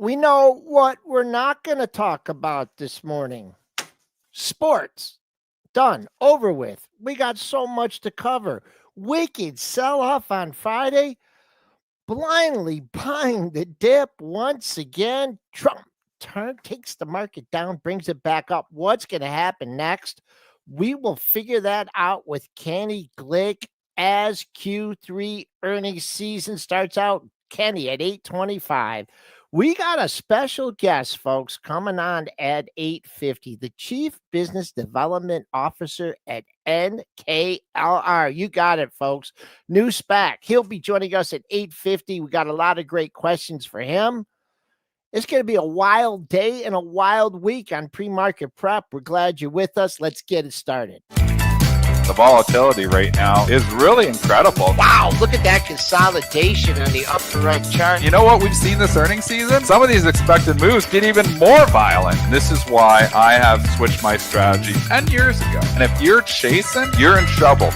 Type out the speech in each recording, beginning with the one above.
We know what we're not going to talk about this morning. Sports. Done. Over with. We got so much to cover. Wicked sell-off on Friday. Blindly buying the dip once again. Trump takes the market down, brings it back up. What's going to happen next? We will figure that out with Kenny Glick as Q3 earnings season starts out. Kenny at 8:25. We got a special guest, folks, coming on at 8:50. The Chief Business Development Officer at NKLR. You got it, folks. New SPAC. He'll be joining us at 8:50. We got a lot of great questions for him. It's going to be a wild day and a wild week on pre-market prep. We're glad you're with us. Let's get it started. The volatility right now is really incredible. Wow, look at that consolidation on the upper right chart. You know what we've seen this earnings season? Some of these expected moves get even more violent. This is why I have switched my strategy 10 years ago. And if you're chasing, you're in trouble.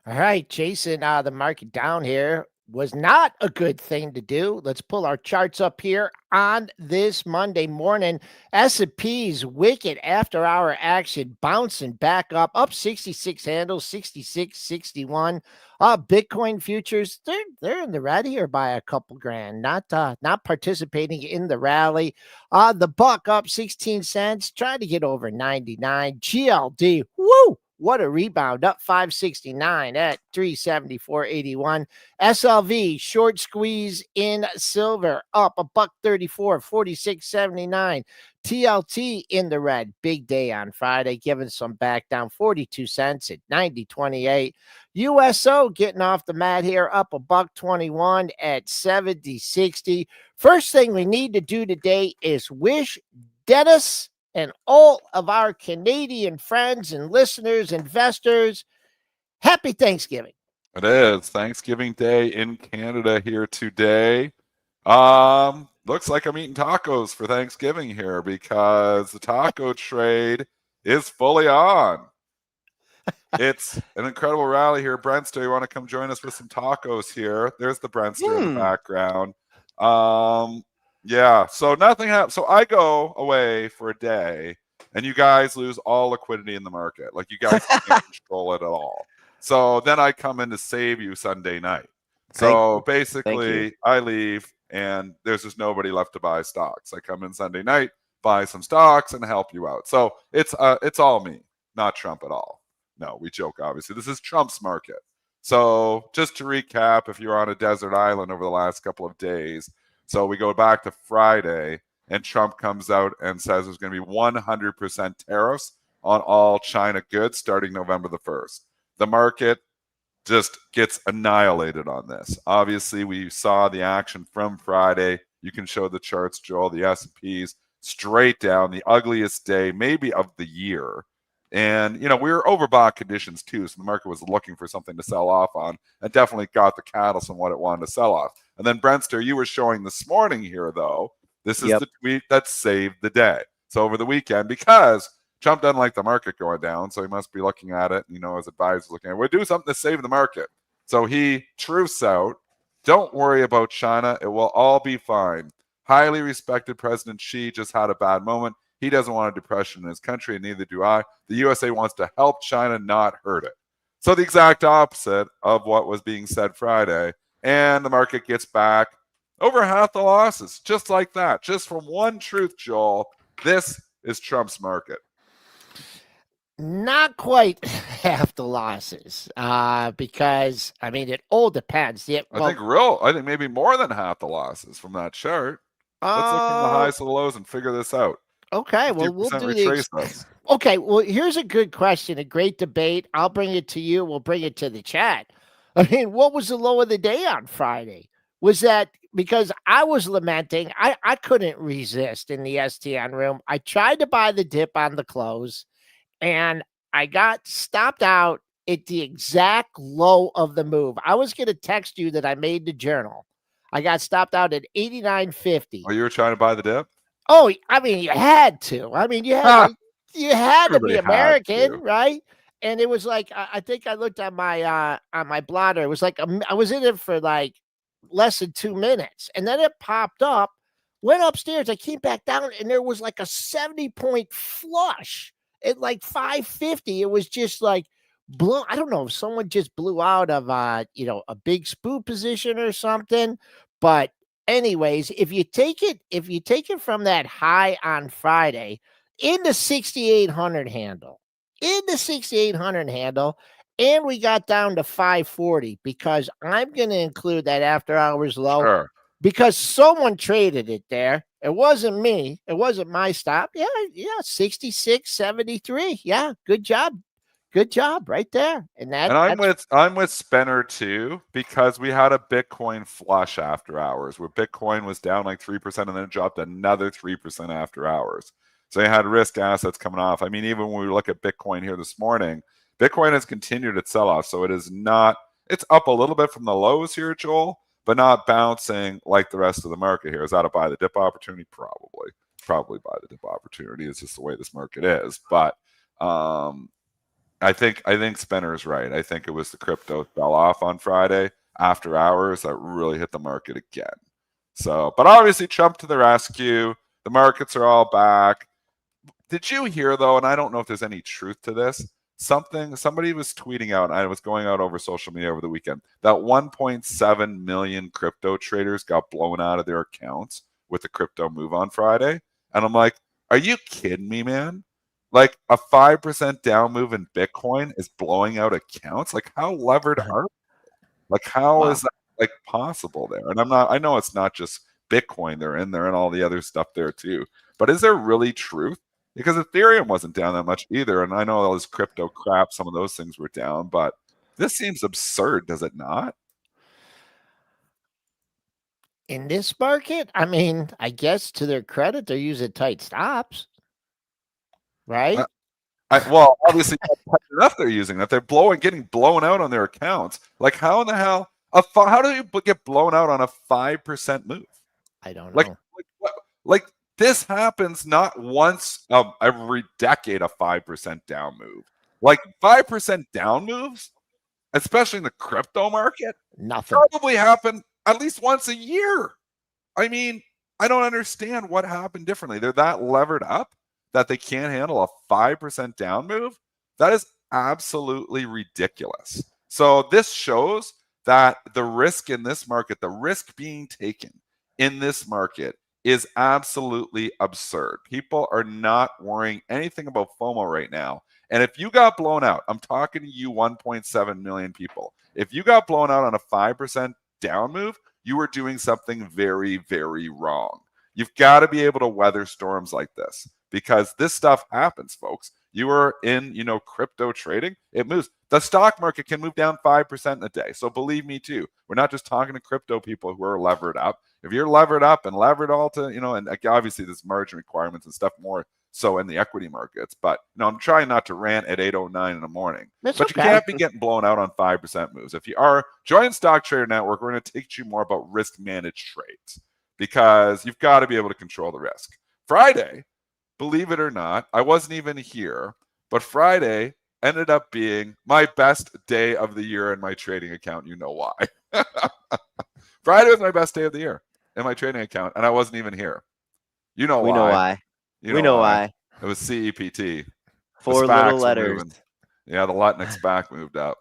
All right, Jason, the market down here was not a good thing to do. Let's pull our charts up here on this Monday morning. S&P's wicked after-hour action bouncing back up 66 handles, 66.61. Bitcoin futures, they're in the red here by a couple grand, not participating in the rally. The buck up 16 cents, trying to get over 99. GLD, woo! What a rebound, up 569 at 374.81. SLV, short squeeze in silver, up $1.34, 46.79. TLT in the red, big day on Friday, giving some back down 42 cents at 90.28. USO getting off the mat here, up $1.21 at 70.60. First thing we need to do today is wish Dennis and all of our Canadian friends and listeners, investors, happy Thanksgiving. It is Thanksgiving Day in Canada here today. Looks like I'm eating tacos for Thanksgiving here because the taco trade is fully on. It's an incredible rally here. Brentster, you want to come join us with some tacos here? There's the Brentster in the background. Yeah, so nothing happens. So I go away for a day, and you guys lose all liquidity in the market. Like, you guys can't control it at all. So then I come in to save you Sunday night. So basically, I leave, and there's just nobody left to buy stocks. I come in Sunday night, buy some stocks, and help you out. So it's all me, not Trump at all. No, we joke, obviously. This is Trump's market. So just to recap, if you're on a desert island over the last couple of days, so we go back to Friday, and Trump comes out and says there's going to be 100% tariffs on all China goods starting November the 1st. The market just gets annihilated on this. Obviously, we saw the action from Friday. You can show the charts, Joel, the S&Ps straight down, the ugliest day maybe of the year. And, we were overbought conditions too, so the market was looking for something to sell off on and definitely got the catalyst on what it wanted to sell off. And then, Brentster, you were showing this morning here, though, this is the tweet that saved the day. So over the weekend, because Trump doesn't like the market going down, so he must be looking at it, his advisors looking at it. We'll do something to save the market. So he truths out, don't worry about China. It will all be fine. Highly respected President Xi just had a bad moment. He doesn't want a depression in his country, and neither do I. The USA wants to help China, not hurt it. So the exact opposite of what was being said Friday. And the market gets back over half the losses, just like that. Just from one truth, Joel, this is Trump's market. Not quite half the losses, because, it all depends. I think maybe more than half the losses from that chart. Let's look from the highs to the lows and figure this out. Okay, well, we'll do Okay, well, here's a good question, a great debate. I'll bring it to you. We'll bring it to the chat. What was the low of the day on Friday? Was that because I was lamenting? I couldn't resist in the STN room. I tried to buy the dip on the close, and I got stopped out at the exact low of the move. I was going to text you that I made the journal. I got stopped out at 89.50. Oh, you were trying to buy the dip? Oh, you had to. You had to be American, right? And it was like, I think I looked on my blotter. It was like I was in it for like less than 2 minutes. And then it popped up, went upstairs. I came back down and there was like a 70-point flush at like 550. It was just like blew. I don't know if someone just blew out of a big spook position or something. But anyways, if you take it from that high on Friday in the 6,800 handle, and we got down to 540 because I'm going to include that after hours low Sure. because someone traded it there. It wasn't me. It wasn't my stop. Yeah, 66.73. Yeah, good job. Good job right there. And And I'm with Spencer too, because we had a Bitcoin flush after hours where Bitcoin was down like 3% and then it dropped another 3% after hours. So you had risk assets coming off. I mean, even when we look at Bitcoin here this morning, Bitcoin has continued its sell-off. So it's up a little bit from the lows here, Joel, but not bouncing like the rest of the market here. Is that a buy the dip opportunity? Probably buy the dip opportunity. It's just the way this market is. But I think Spencer is right. I think it was the crypto sell off on Friday after hours that really hit the market again. So, but obviously Trump to the rescue. The markets are all back. Did you hear though, and I don't know if there's any truth to this, somebody was tweeting out, and I was going out over social media over the weekend, that 1.7 million crypto traders got blown out of their accounts with the crypto move on Friday. And I'm like, are you kidding me, man? Like a 5% down move in Bitcoin is blowing out accounts. Like how levered are, like how is that like possible there? And I know it's not just Bitcoin they're in there and all the other stuff there too. But is there really truth? Because Ethereum wasn't down that much either. And I know all this crypto crap, some of those things were down, but this seems absurd, does it not? in this market, I mean, I guess to their credit, they're using tight stops, right? Well, obviously that's enough they're using that. They're getting blown out on their accounts. Like how in the hell how do you get blown out on a 5% move? I don't Like know. like this happens not once every decade, a 5% down move. Like 5% down moves, especially in the crypto market, Nothing. probably happen at least once a year. I mean, I don't understand what happened differently. They're that levered up that they can't handle a 5% down move. That is absolutely ridiculous. So this shows that the risk in this market, the risk being taken in this market is absolutely absurd. People are not worrying anything about FOMO right now. And if you got blown out, I'm talking to you 1.7 million people. If you got blown out on a 5% down move, you are doing something very, very wrong. You've got to be able to weather storms like this because this stuff happens, folks. You are in, crypto trading. It moves. The stock market can move down 5% in a day. So believe me too. We're not just talking to crypto people who are levered up. If you're levered up and levered all to, and obviously there's margin requirements and stuff more so in the equity markets. But I'm trying not to rant at 8:09 in the morning. That's But okay. you can't be getting blown out on 5% moves. If you are, join Stock Trader Network. We're going to teach you more about risk managed trades because you've got to be able to control the risk. Friday, believe it or not, I wasn't even here, but Friday ended up being my best day of the year in my trading account. You know why? Friday was my best day of the year in my trading account, and I wasn't even here. You know why? We know why. You know why? It was CEPT. Four little letters. Yeah, the Latinx SPAC moved up.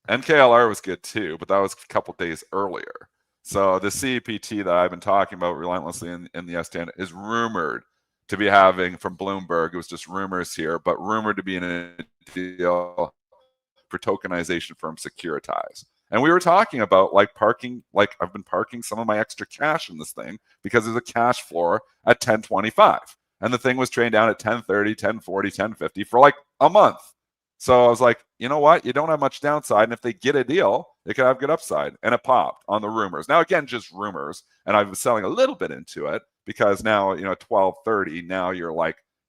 NKLR was good too, but that was a couple days earlier. So the CEPT that I've been talking about relentlessly in the S10 is rumored to be having from Bloomberg. It was just rumors here, but rumored to be in a deal for tokenization firm Securitize. And we were talking about parking, I've been parking some of my extra cash in this thing because there's a cash floor at 1025. And the thing was trading down at 1030, 1040, 1050 for a month. So I was like, you know what? You don't have much downside. And if they get a deal, they could have good upside. And it popped on the rumors. Now, again, just rumors. And I was selling a little bit into it because now, 1230, now you're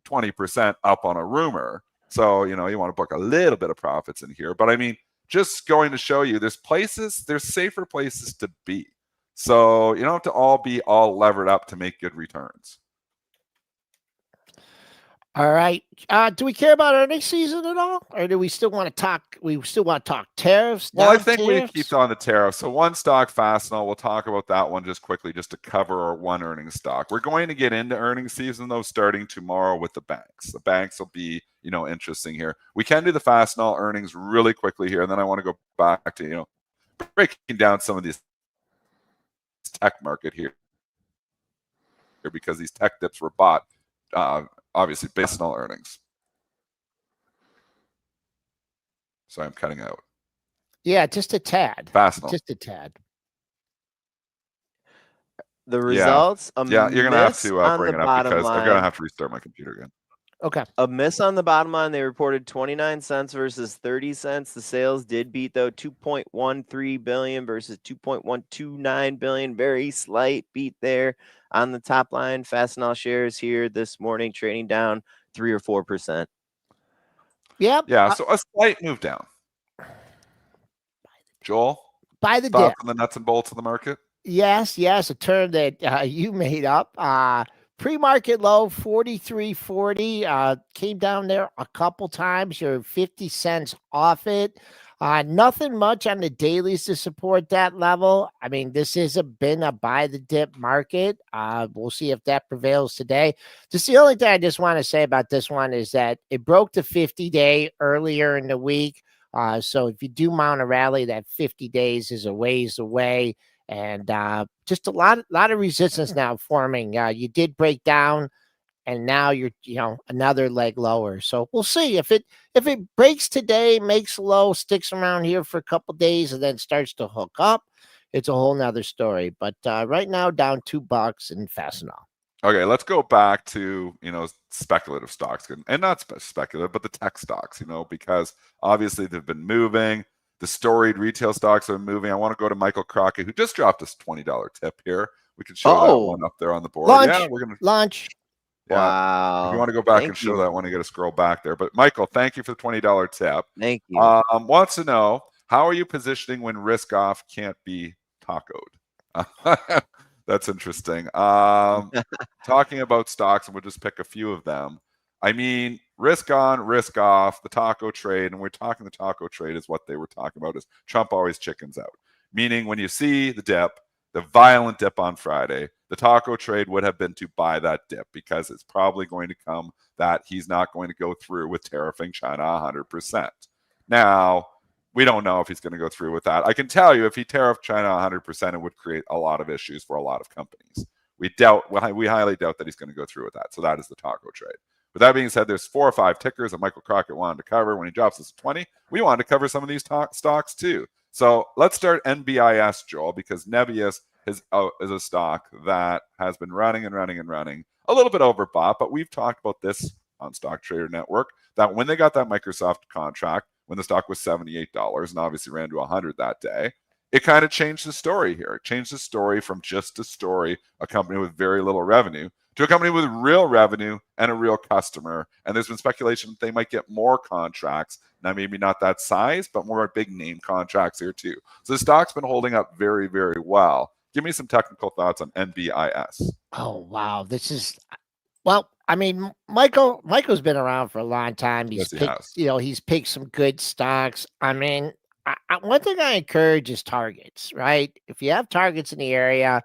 20% up on a rumor. So, you want to book a little bit of profits in here. But I mean, just going to show you there's safer places to be. So you don't have to all be all levered up to make good returns. All right. Do we care about earnings season at all, or do we still want to talk? We still want to talk tariffs. Well, I think we keep Non-tariffs? on the tariff. So one stock, Fastenal, we'll talk about that one just quickly, just to cover our one earnings stock. We're going to get into earnings season though, starting tomorrow with the banks. The banks will be, interesting here. We can do the Fastenal earnings really quickly here, and then I want to go back to, breaking down some of these tech market here because these tech dips were bought, obviously based on earnings. So I'm cutting out. Yeah, just a tad. Fastenal. Just a tad. The results, yeah, you're going to have to on bring the it up bottom because line. I'm going to have to restart my computer again. Okay. A miss on the bottom line. They reported 29 cents versus 30 cents. The sales did beat, though, 2.13 billion versus 2.129 billion. Very slight beat there on the top line. Fastenal shares here this morning trading down 3 or 4%. Yep. Yeah, so a slight move down. Joel? By the thoughts dip. on the nuts and bolts of the market? Yes, a term that you made up. Pre-market low 43.40 came down there a couple times. You're 50 cents off it. Nothing much on the dailies to support that level. I mean, this has been a buy the dip market. We'll see if that prevails today. Just the only thing I just want to say about this one is that it broke the 50-day earlier in the week. So if you do mount a rally, that 50 days is a ways away. And just a lot of resistance now forming. You did break down, and now you're another leg lower. So we'll see if it breaks today, makes low, sticks around here for a couple days, and then starts to hook up. It's a whole nother story. But right now, down $2 in Fastenal. Okay, let's go back to speculative stocks, and not speculative, but the tech stocks. Because obviously they've been moving. The storied retail stocks are moving. I want to go to Michael Crockett, who just dropped us $20 tip here. We can show that one up there on the board. Yeah, we're gonna launch. Yeah. Wow. If you want to go back and show that one, you got to scroll back there. But Michael, thank you for the $20 tip. Thank you. Wants to know, how are you positioning when risk off can't be tacoed? That's interesting. Talking about stocks, and we'll just pick a few of them. I mean, risk on, risk off, the taco trade, and we're talking the taco trade is what they were talking about is Trump always chickens out. Meaning when you see the dip, the violent dip on Friday, the taco trade would have been to buy that dip because it's probably going to come that he's not going to go through with tariffing China 100%. Now, we don't know if he's going to go through with that. I can tell you if he tariffed China 100%, it would create a lot of issues for a lot of companies. We highly doubt that he's going to go through with that. So that is the taco trade. With that being said, there's 4 or 5 tickers that Michael Crockett wanted to cover when he drops us to 20. We wanted to cover some of these stocks too. So let's start NBIS, Joel, because Nebius is a stock that has been running and running and running, a little bit overbought, but we've talked about this on Stock Trader Network, that when they got that Microsoft contract, when the stock was $78 and obviously ran to 100 that day, it kind of changed the story here. It changed the story from just a story, a company with very little revenue, to a company with real revenue and a real customer. And there's been speculation that they might get more contracts. Now, maybe not that size, but more big name contracts here too. So the stock's been holding up very, very well. Give me some technical thoughts on NBIS. Oh, wow. This is, well, I mean, Michael's been around for a long time. He's picked, he's picked some good stocks. I mean, one thing I encourage is targets, right? If you have targets in the area,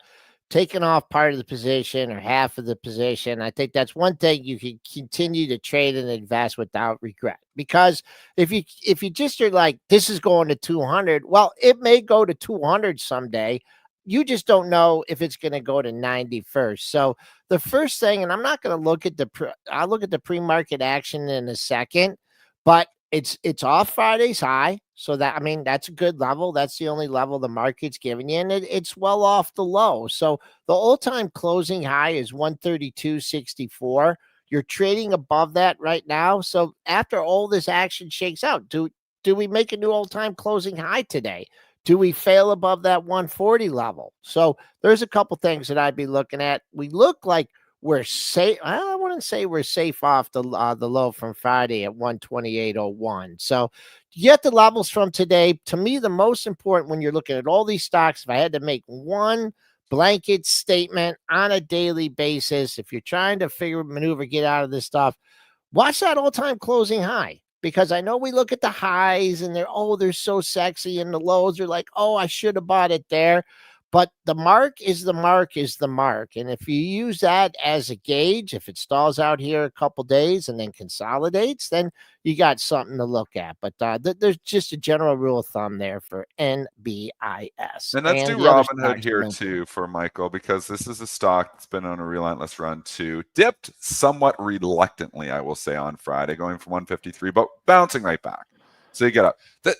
taking off part of the position or half of the position, I think that's one thing you can continue to trade and invest without regret. Because if you just are like, this is going to 200, well, it may go to 200 someday. You just don't know if it's going to go to 90 first. So the first thing, and I'm not going to look at I'll look at the pre-market action in a second, but it's off Friday's high. So that, I mean, that's a good level. That's the only level the market's giving you. And it's well off the low. So the all-time closing high is 132.64. You're trading above that right now. So after all this action shakes out, do we make a new all-time closing high today? Do we fail above that 140 level? So there's a couple things that I'd be looking at. We look like we're safe. I wouldn't say we're safe off the low from Friday at 128.01. So you get the levels from today. To me, the most important when you're looking at all these stocks, if I had to make one blanket statement on a daily basis, if you're trying to maneuver, get out of this stuff, watch that all-time closing high, because I know we look at the highs and they're so sexy, and the lows are like, oh, I should have bought it there. But the mark is the mark is the mark. And if you use that as a gauge, if it stalls out here a couple days and then consolidates, then you got something to look at. But there's just a general rule of thumb there for NBIS. And let's do the other Robinhood stocks here mentioned. too for Michael, because this is a stock that's been on a relentless run too. Dipped somewhat reluctantly, I will say, on Friday, going from 153, but bouncing right back. So you get up.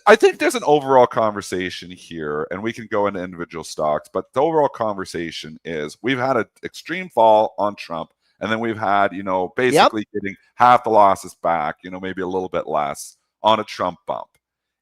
I think there's an overall conversation here, and we can go into individual stocks, but the overall conversation is we've had an extreme fall on Trump, and then we've had, basically getting half the losses back, maybe a little bit less on a Trump bump.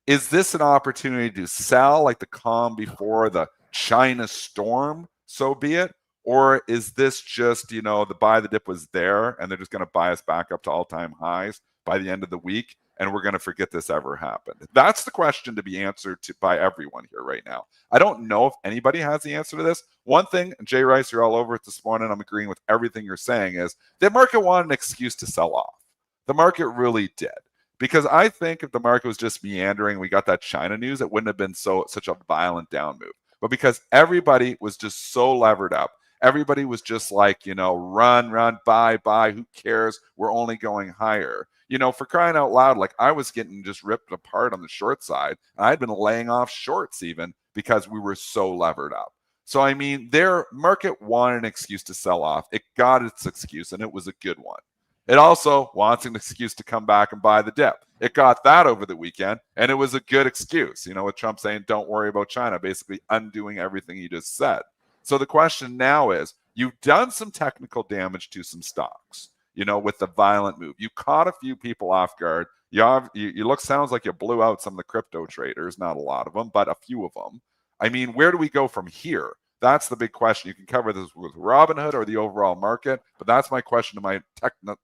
Is this an opportunity to sell like the calm before the China storm? So be it. Or is this just, the buy the dip was there and they're just going to buy us back up to all-time highs by the end of the week, and we're going to forget this ever happened? That's the question to be answered by everyone here right now. I don't know if anybody has the answer to this. One thing, Jay Rice, you're all over it this morning, I'm agreeing with everything you're saying, is the market wanted an excuse to sell off. The market really did. Because I think if the market was just meandering, we got that China news, it wouldn't have been such a violent down move. But because everybody was just so levered up, everybody was just like, run, buy, who cares? We're only going higher. For crying out loud, like I was getting just ripped apart on the short side. And I'd been laying off shorts even because we were so levered up. So, I mean, their market wanted an excuse to sell off. It got its excuse, and it was a good one. It also wants an excuse to come back and buy the dip. It got that over the weekend, and it was a good excuse, with Trump saying, don't worry about China, basically undoing everything he just said. So the question now is, you've done some technical damage to some stocks, with the violent move. You caught a few people off guard. Sounds like you blew out some of the crypto traders, not a lot of them, but a few of them. I mean, where do we go from here? That's the big question. You can cover this with Robinhood or the overall market, but that's my question to my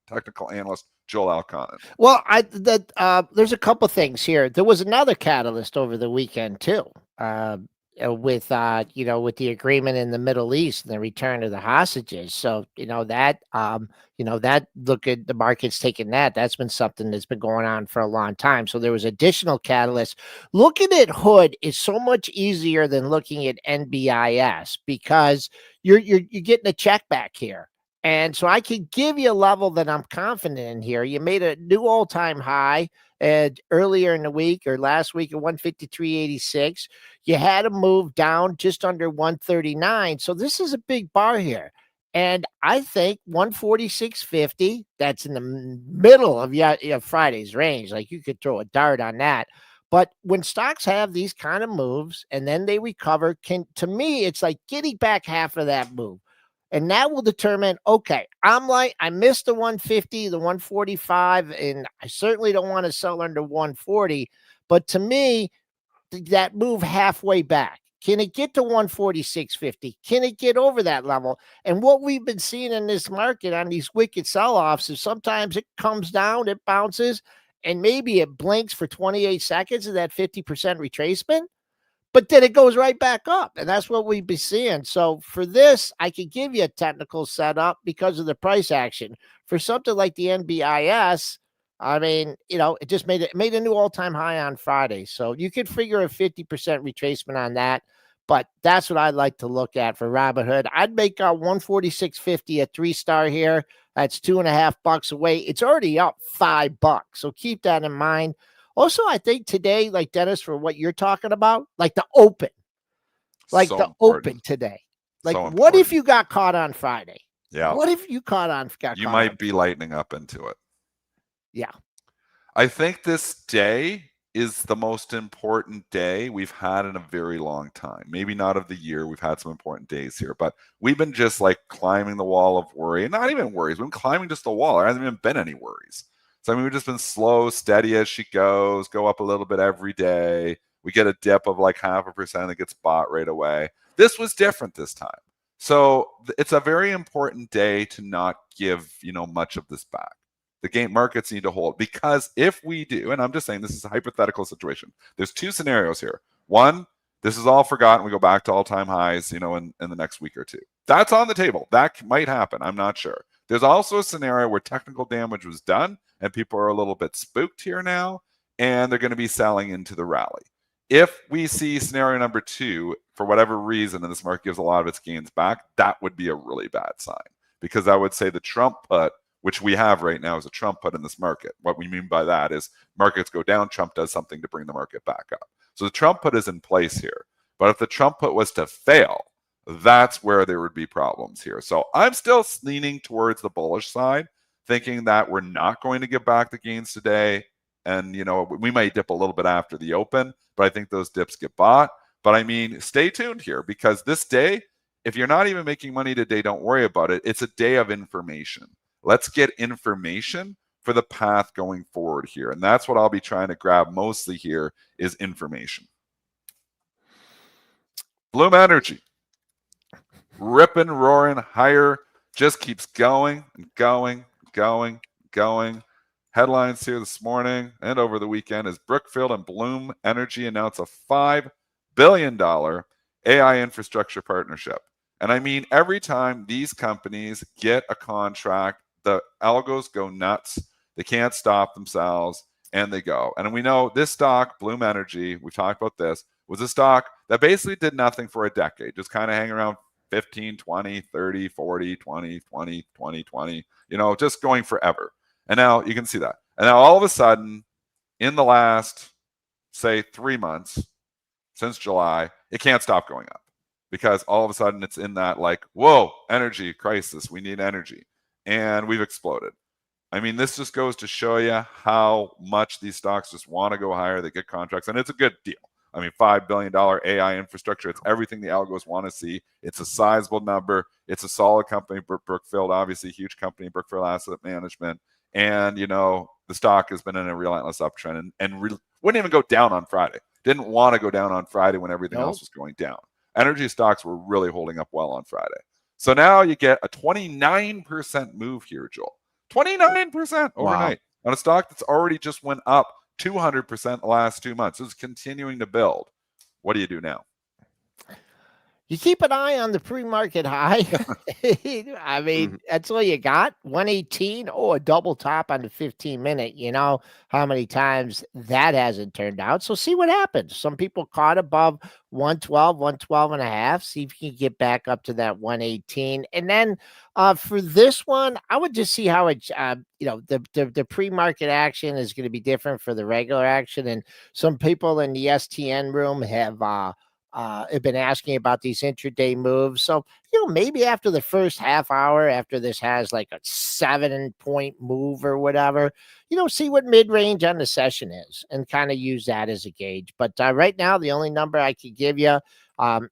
technical analyst, Joel Elconin. Well, there's a couple things here. There was another catalyst over the weekend too, with the agreement in the Middle East and the return of the hostages. So that look at the market's taking that. That's been something that's been going on for a long time. So there was additional catalyst. Looking at Hood is so much easier than looking at NBIS, because you're getting a check back here. And so I can give you a level that I'm confident in here. You made a new all-time high earlier in the week or last week at 153.86. You had to move down just under 139. So this is a big bar here. And I think 146.50, that's in the middle of Friday's range. Like you could throw a dart on that. But when stocks have these kind of moves and then they recover, to me, it's like getting back half of that move. And that will determine, okay, I missed the 150, the 145, and I certainly don't want to sell under 140. But to me, that move halfway back, can it get to 146.50? Can it get over that level? And what we've been seeing in this market on these wicked sell-offs is sometimes it comes down, it bounces, and maybe it blinks for 28 seconds of that 50% retracement. But then it goes right back up, and that's what we've been seeing. So for this, I could give you a technical setup because of the price action. For something like the NBIS, I mean, it just made a new all-time high on Friday. So you could figure a 50% retracement on that. But that's what I'd like to look at for Robinhood. I'd make 146.50 a 3-star here. That's $2.50 away. It's already up $5. So keep that in mind. Also, I think today, like Dennis, for what you're talking about, like the open, open today. Like, what if you got caught on Friday? Yeah. What if you You might be lightning up into it. Yeah. I think this day is the most important day we've had in a very long time. Maybe not of the year. We've had some important days here, but we've been just like climbing the wall of worry. And not even worries. We've been climbing just the wall. There hasn't even been any worries. So, I mean, we've just been slow, steady as she goes, go up a little bit every day. We get a dip of like 0.5% that gets bought right away. This was different this time. So it's a very important day to not give, much of this back. The game markets need to hold, because if we do, and I'm just saying this is a hypothetical situation, there's two scenarios here. One, this is all forgotten. We go back to all-time highs, in the next week or two. That's on the table. That might happen. I'm not sure. There's also a scenario where technical damage was done and people are a little bit spooked here now, and they're going to be selling into the rally. If we see scenario number 2, for whatever reason, and this market gives a lot of its gains back, that would be a really bad sign, because I would say the Trump put, which we have right now, is a Trump put in this market. What we mean by that is markets go down, Trump does something to bring the market back up. So the Trump put is in place here. But if the Trump put was to fail, that's where there would be problems here. So I'm still leaning towards the bullish side, thinking that we're not going to get back the gains today. And, we might dip a little bit after the open, but I think those dips get bought. But I mean, stay tuned here, because this day, if you're not even making money today, don't worry about it. It's a day of information. Let's get information for the path going forward here. And that's what I'll be trying to grab mostly here, is information. Bloom Energy, ripping, roaring higher, just keeps going and going, going, going. Headlines here this morning and over the weekend is Brookfield and Bloom Energy announce a $5 billion AI infrastructure partnership. And I mean, every time these companies get a contract, the algos go nuts. They can't stop themselves, and they go. And we know this stock, Bloom Energy, we talked about this, was a stock that basically did nothing for a decade, just kind of hang around 15, 20, 30, 40, 20, 20, 20, 20, just going forever. And now you can see that. And now all of a sudden, in the last, say, 3 months, since July, it can't stop going up, because all of a sudden it's in that like, whoa, energy crisis. We need energy. And we've exploded. I mean, this just goes to show you how much these stocks just want to go higher. They get contracts, and it's a good deal. I mean, $5 billion AI infrastructure. It's everything the algos want to see. It's a sizable number. It's a solid company. Brookfield, obviously, huge company, Brookfield Asset Management. And, the stock has been in a relentless uptrend and wouldn't even go down on Friday. Didn't want to go down on Friday when everything else was going down. Energy stocks were really holding up well on Friday. So now you get a 29% move here, Joel. 29% overnight on a stock that's already just went up 200% the last 2 months. It's continuing to build. What do you do now? You keep an eye on the pre-market high. I mean, that's all you got. 118. Oh, a double top on the 15-minute. You know how many times that hasn't turned out. So see what happens. Some people caught above 112, 112 and a half. See if you can get back up to that 118. And then for this one, I would just see how it, the pre-market action is going to be different for the regular action. And some people in the STN room have been asking about these intraday moves. So, maybe after the first half hour, after this has like a 7-point move or whatever, see what mid-range on the session is and kind of use that as a gauge. But right now, the only number I could give you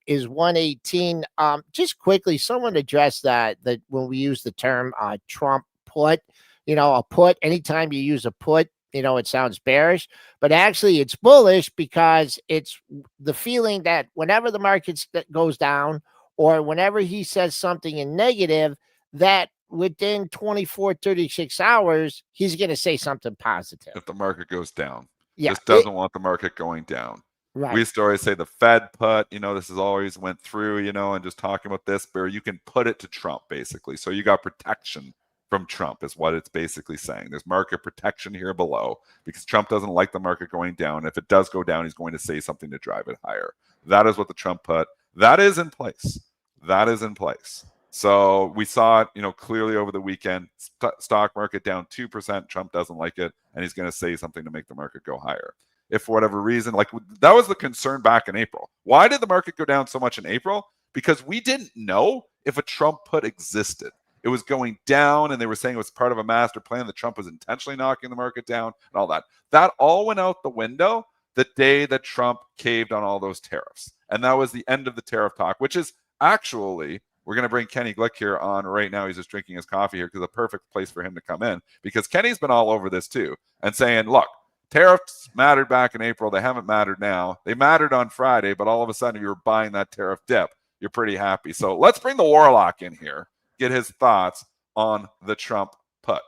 is 118. Just quickly, someone addressed that when we use the term Trump put, a put, anytime you use a put, it sounds bearish, but actually it's bullish because it's the feeling that whenever the market goes down or whenever he says something in negative, that within 24, 36 hours, he's going to say something positive. If the market goes down. Yeah. Just doesn't want the market going down. Right. We used to always say the Fed put, this has always went through, and just talking about this, where you can put it to Trump, basically. So you got protection from Trump is what it's basically saying. There's market protection here below because Trump doesn't like the market going down. If it does go down, he's going to say something to drive it higher. That is what the Trump put. That is in place. That is in place. So we saw it, clearly over the weekend. Stock market down 2%. Trump doesn't like it, and he's going to say something to make the market go higher. If for whatever reason, that was the concern back in April. Why did the market go down so much in April? Because we didn't know if a Trump put existed. It was going down, and they were saying it was part of a master plan that Trump was intentionally knocking the market down and all that. That all went out the window the day that Trump caved on all those tariffs. And that was the end of the tariff talk, which is actually, we're going to bring Kenny Glick here on right now. He's just drinking his coffee here because the perfect place for him to come in, because Kenny's been all over this too and saying, look, tariffs mattered back in April. They haven't mattered now. They mattered on Friday, but all of a sudden you were buying that tariff dip. You're pretty happy. So let's bring the Warlock in here. Get his thoughts on the Trump put.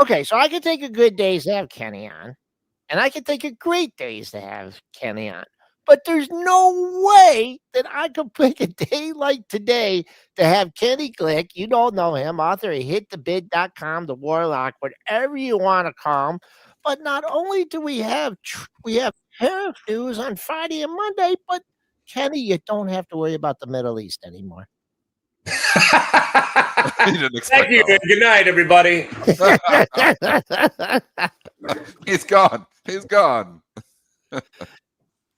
Okay, so I can take a good days to have Kenny on, and I can take a great days to have Kenny on. But there's no way that I could pick a day like today to have Kenny Glick, you don't know him, author of HitTheBid.com, The Warlock, whatever you want to call him. But not only do we have tariff news on Friday and Monday, but Kenny, you don't have to worry about the Middle East anymore. You didn't expect Thank you. that. Good night, everybody. He's gone. He's gone.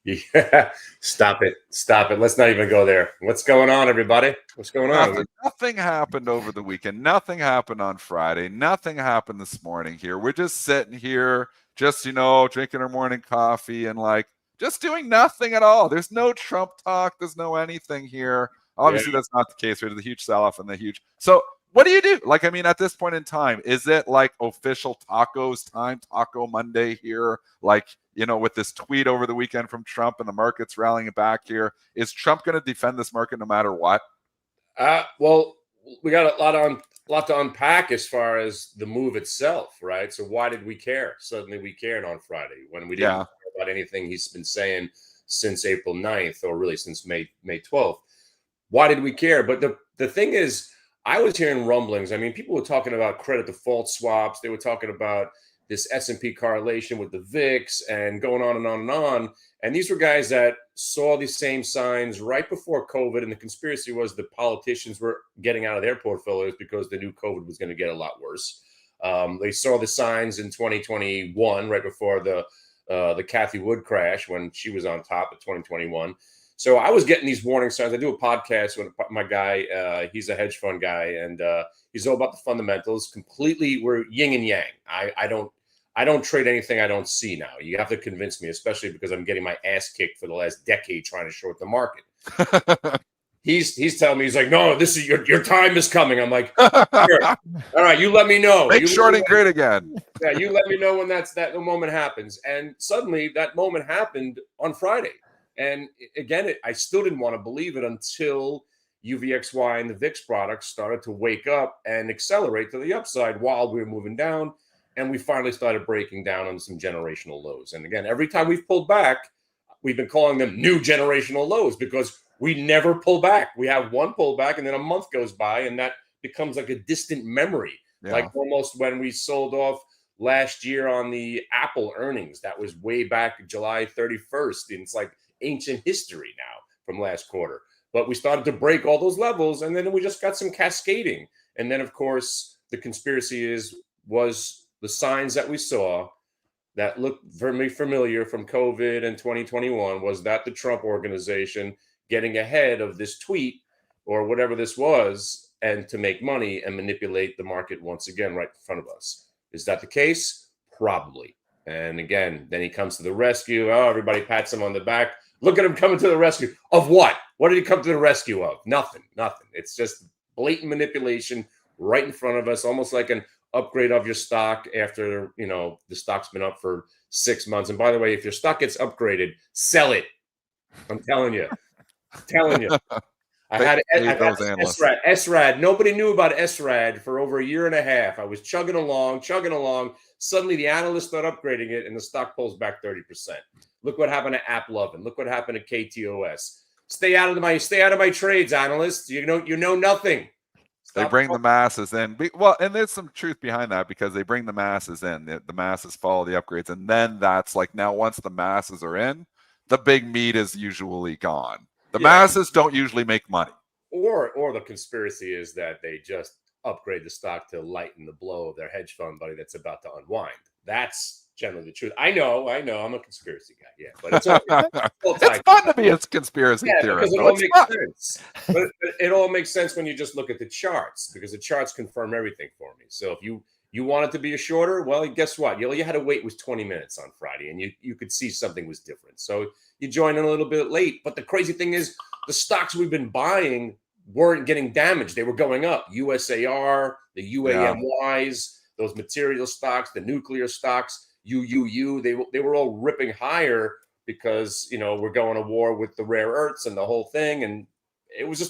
Yeah. Stop it. Stop it. Let's not even go there. What's going on, everybody? What's going on? Nothing happened over the weekend. Nothing happened on Friday. Nothing happened this morning here. We're just sitting here, just, drinking our morning coffee and just doing nothing at all. There's no Trump talk. There's no anything here. Obviously, that's not the case. There's a huge sell-off and the huge. So what do you do? At this point in time, is it official tacos time, Taco Monday here? With this tweet over the weekend from Trump and the market's rallying back here. Is Trump going to defend this market no matter what? Well, we got a lot to unpack as far as the move itself, right? So why did we care? Suddenly we cared on Friday when we didn't care about anything he's been saying since April 9th or really since May 12th. Why did we care? But the thing is, I was hearing rumblings. I mean, people were talking about credit default swaps. They were talking about this S&P correlation with the VIX and going on and on and on. And these were guys that saw these same signs right before COVID. And the conspiracy was the politicians were getting out of their portfolios because they knew COVID was going to get a lot worse. They saw the signs in 2021, right before the Cathie Wood crash when she was on top of 2021. So I was getting these warning signs. I do a podcast with my guy. He's a hedge fund guy, and he's all about the fundamentals. Completely, we're yin and yang. I don't trade anything I don't see now. You have to convince me, especially because I'm getting my ass kicked for the last decade trying to short the market. He's telling me, he's like, no, this is your time is coming. I'm like, sure. All right, you let me know. Make shorting great again. Yeah, you let me know when that moment happens. And suddenly that moment happened on Friday. And again, I still didn't want to believe it until UVXY and the VIX products started to wake up and accelerate to the upside while we were moving down. And we finally started breaking down on some generational lows. And again, every time we've pulled back, we've been calling them new generational lows because we never pull back. We have one pullback and then a month goes by and that becomes like a distant memory. Yeah. Like almost when we sold off last year on the Apple earnings. That was way back July 31st. And it's like ancient history now from last quarter. But we started to break all those levels and then we just got some cascading. And then, of course, the conspiracy was the signs that we saw that looked very familiar from COVID and 2021 was that the Trump organization getting ahead of this tweet or whatever this was and to make money and manipulate the market once again right in front of us. Is that the case? Probably. And again, then he comes to the rescue. Oh, everybody pats him on the back. Look at him coming to the rescue. Of what? What did he come to the rescue of? Nothing. It's just blatant manipulation right in front of us, almost like an upgrade of your stock after, the stock's been up for 6 months. And by the way, if your stock gets upgraded, sell it. I'm telling you. I had SRAD. Nobody knew about SRAD for over a year and a half. I was chugging along. Suddenly the analysts start upgrading it and the stock pulls back 30%. Look what happened to AppLovin. Look what happened to KTOS. Stay out of my trades, analysts. You know nothing. They bring the masses in. Well, and there's some truth behind that because they bring the masses in. The masses follow the upgrades. And then that's now once the masses are in, the big meat is usually gone. The masses don't usually make money. Or the conspiracy is that they just upgrade the stock to lighten the blow of their hedge fund buddy that's about to unwind. That's generally the truth. I know. I'm a conspiracy guy. Yeah, but it's fun to be a conspiracy theorist. Because it all makes sense. But it all makes sense when you just look at the charts because the charts confirm everything for me. So if you wanted to be a shorter, well, guess what? You had to wait was 20 minutes on Friday, and you could see something was different. So you joined in a little bit late. But the crazy thing is the stocks we've been buying weren't getting damaged. They were going up. USAR, the UAMYs, those material stocks, the nuclear stocks, UUU, they were all ripping higher because, we're going to war with the rare earths and the whole thing. And it was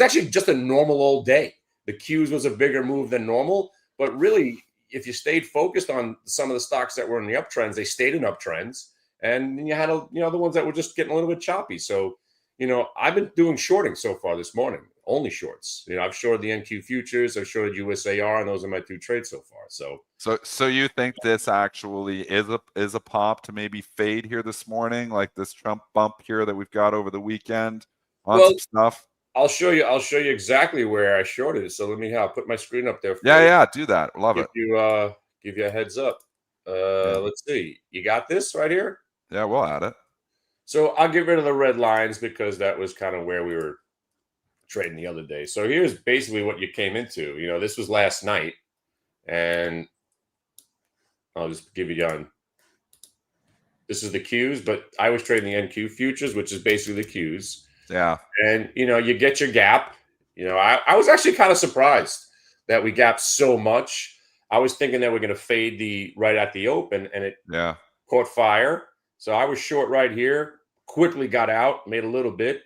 actually just a normal old day. The Qs was a bigger move than normal, but really, if you stayed focused on some of the stocks that were in the uptrends, they stayed in uptrends. and then you had the ones that were just getting a little bit choppy. So, I've been doing shorting so far this morning, only shorts. I've shorted the NQ futures, I've shorted USAR, and those are my 2 trades so far. So you think this actually is a pop to maybe fade here this morning, like this Trump bump here that we've got over the weekend on some stuff? I'll show you exactly where I shorted it. So let me put my screen up there for you. Yeah, do that. Love it. Give you a heads up. Let's see. You got this right here? Yeah, we'll add it. So I'll get rid of the red lines because that was kind of where we were trading the other day. So here's basically what you came into. This was last night, and I'll just give you on. This is the Qs, but I was trading the NQ futures, which is basically the Qs. Yeah. And, you get your gap. I was actually kind of surprised that we gapped so much. I was thinking that we're going to fade right at the open, and it caught fire. So I was short right here, quickly got out, made a little bit.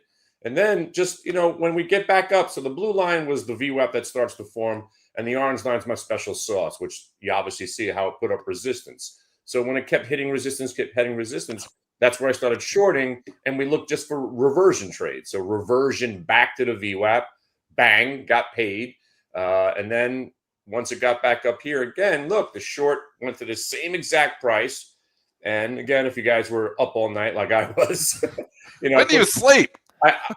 And then just, when we get back up, so the blue line was the VWAP that starts to form, and the orange line is my special sauce, which you obviously see how it put up resistance. So when it kept hitting resistance, that's where I started shorting, and we looked just for reversion trades. So reversion back to the VWAP, bang, got paid. And then once it got back up here again, look, the short went to the same exact price. And again, if you guys were up all night like I was, when do you sleep?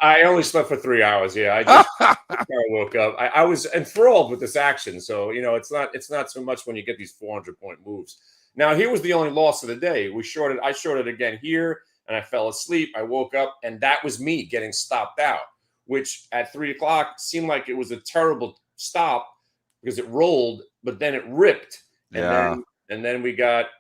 I only slept for 3 hours. Yeah, I just kind of woke up. I was enthralled with this action. So, it's not so much when you get these 400-point moves. Now, here was the only loss of the day. I shorted again here, and I fell asleep. I woke up, and that was me getting stopped out, which at 3 o'clock seemed like it was a terrible stop because it rolled, but then it ripped. And then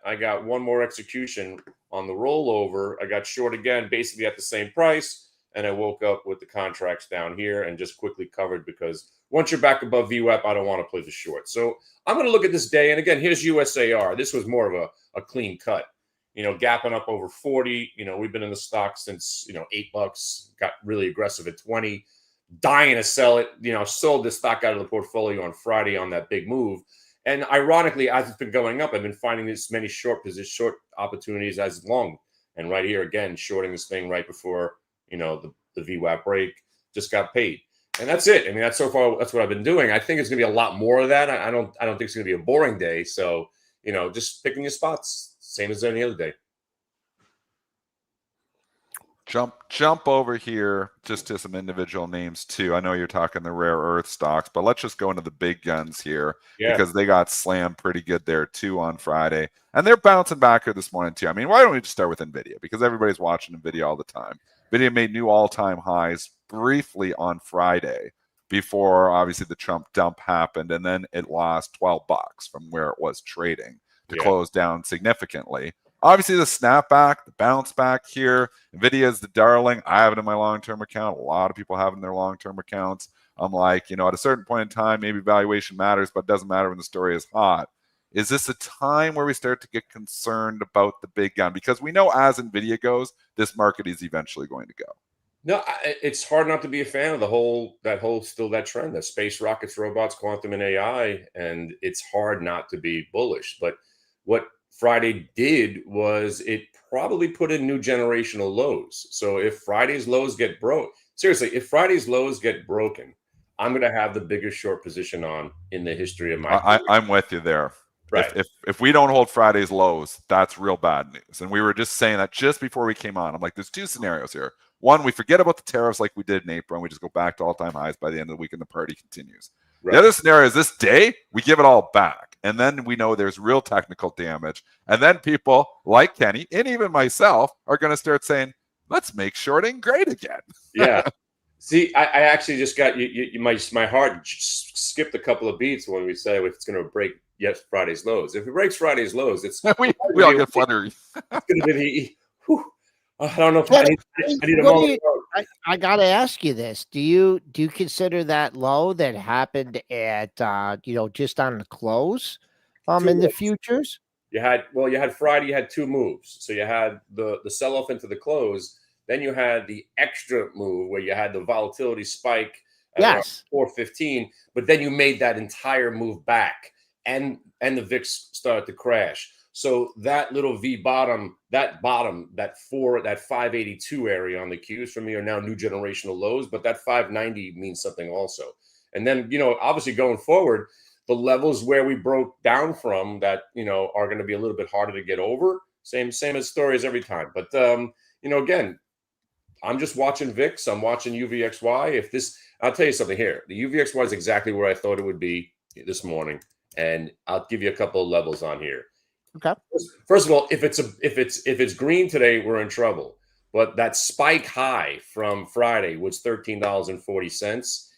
I got one more execution on the rollover. I got short again, basically at the same price. And I woke up with the contracts down here and just quickly covered because once you're back above VWAP, I don't want to play the short. So I'm going to look at this day. And again, here's USAR. This was more of a clean cut, gapping up over 40. We've been in the stock since, $8, got really aggressive at 20, dying to sell it. Sold this stock out of the portfolio on Friday on that big move. And ironically, as it's been going up, I've been finding this many short opportunities as long. And right here, again, shorting this thing right before the VWAP break, just got paid. And that's it. I mean, that's what I've been doing. I think it's going to be a lot more of that. I don't think it's going to be a boring day. So, just picking your spots, same as any other day. Jump over here just to some individual names too. I know you're talking the rare earth stocks, but let's just go into the big guns here because they got slammed pretty good there too on Friday. And they're bouncing back here this morning too. I mean, why don't we just start with NVIDIA? Because everybody's watching NVIDIA all the time. NVIDIA made new all-time highs briefly on Friday before obviously the Trump dump happened, and then it lost $12 from where it was trading to close down significantly. Obviously, the snapback, the bounce back here, NVIDIA is the darling. I have it in my long-term account. A lot of people have it in their long-term accounts. I'm like, at a certain point in time, maybe valuation matters, but it doesn't matter when the story is hot. Is this a time where we start to get concerned about the big gun? Because we know as NVIDIA goes, this market is eventually going to go. No, it's hard not to be a fan of that trend, that space, rockets, robots, quantum, and AI. And it's hard not to be bullish. But what Friday did was it probably put in new generational lows. So if Friday's lows get broken, I'm going to have the biggest short position on in the history of my I'm with you there. Right. If we don't hold Friday's lows, that's real bad news. And we were just saying that just before we came on. I'm like, there's 2 scenarios here. One, we forget about the tariffs like we did in April, and we just go back to all-time highs by the end of the week, and the party continues. Right. The other scenario is this day, we give it all back. And then we know there's real technical damage. And then people like Kenny, and even myself, are going to start saying, let's make shorting great again. Yeah. See, I actually just got my heart skipped a couple of beats when we say it's going to break Friday's lows. If it breaks Friday's lows, it's we all get fluttery. It's going to be I don't know if I need a moment. I got to ask you this: Do you consider that low that happened at just on the close in the futures? You had Friday. You had 2 moves. So you had the sell off into the close. Then you had the extra move where you had the volatility spike at 415, but then you made that entire move back, and the VIX started to crash. So that little V bottom, that 582 area on the Qs for me are now new generational lows, but that 590 means something also. And then, obviously going forward, the levels where we broke down from that, are going to be a little bit harder to get over. Same as stories every time. But, again, I'm just watching VIX. I'm watching UVXY. I'll tell you something here. The UVXY is exactly where I thought it would be this morning. And I'll give you a couple of levels on here. Okay. First of all, if it's green today, we're in trouble. But that spike high from Friday was $13.40.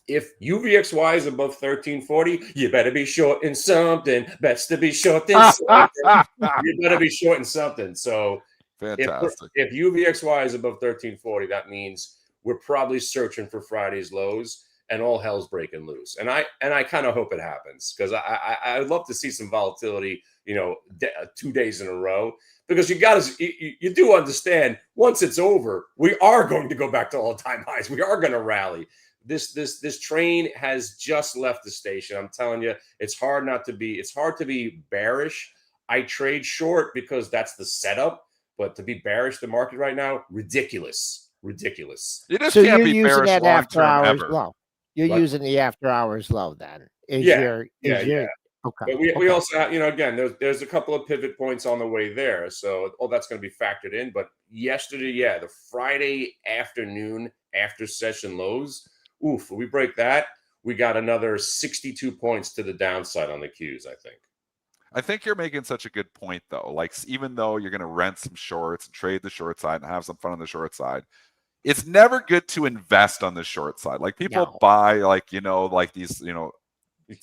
If UVXY is above 1340, you better be shorting something. Best to be shorting something. You better be shorting something. So Fantastic. if UVXY is above 1340, that means we're probably searching for Friday's lows and all hell's breaking loose. And I kind of hope it happens because I'd love to see some volatility, 2 days in a row, because you do understand once it's over, we are going to go back to all-time highs. We are going to rally. This train has just left the station. I'm telling you, it's hard to be bearish. I trade short because that's the setup, but to be bearish the market right now, ridiculous. You just So can't you're be using bearish that long after term hours ever. low. You're What? using the after hours low then. Yeah. Okay. But we also have, again, there's a couple of pivot points on the way there. So all that's going to be factored in. But yesterday, the Friday afternoon after session lows, if we break that, we got another 62 points to the downside on the Qs, I think. I think you're making such a good point, though. Like, even though you're going to rent some shorts and trade the short side and have some fun on the short side, it's never good to invest on the short side. Like, people buy, these,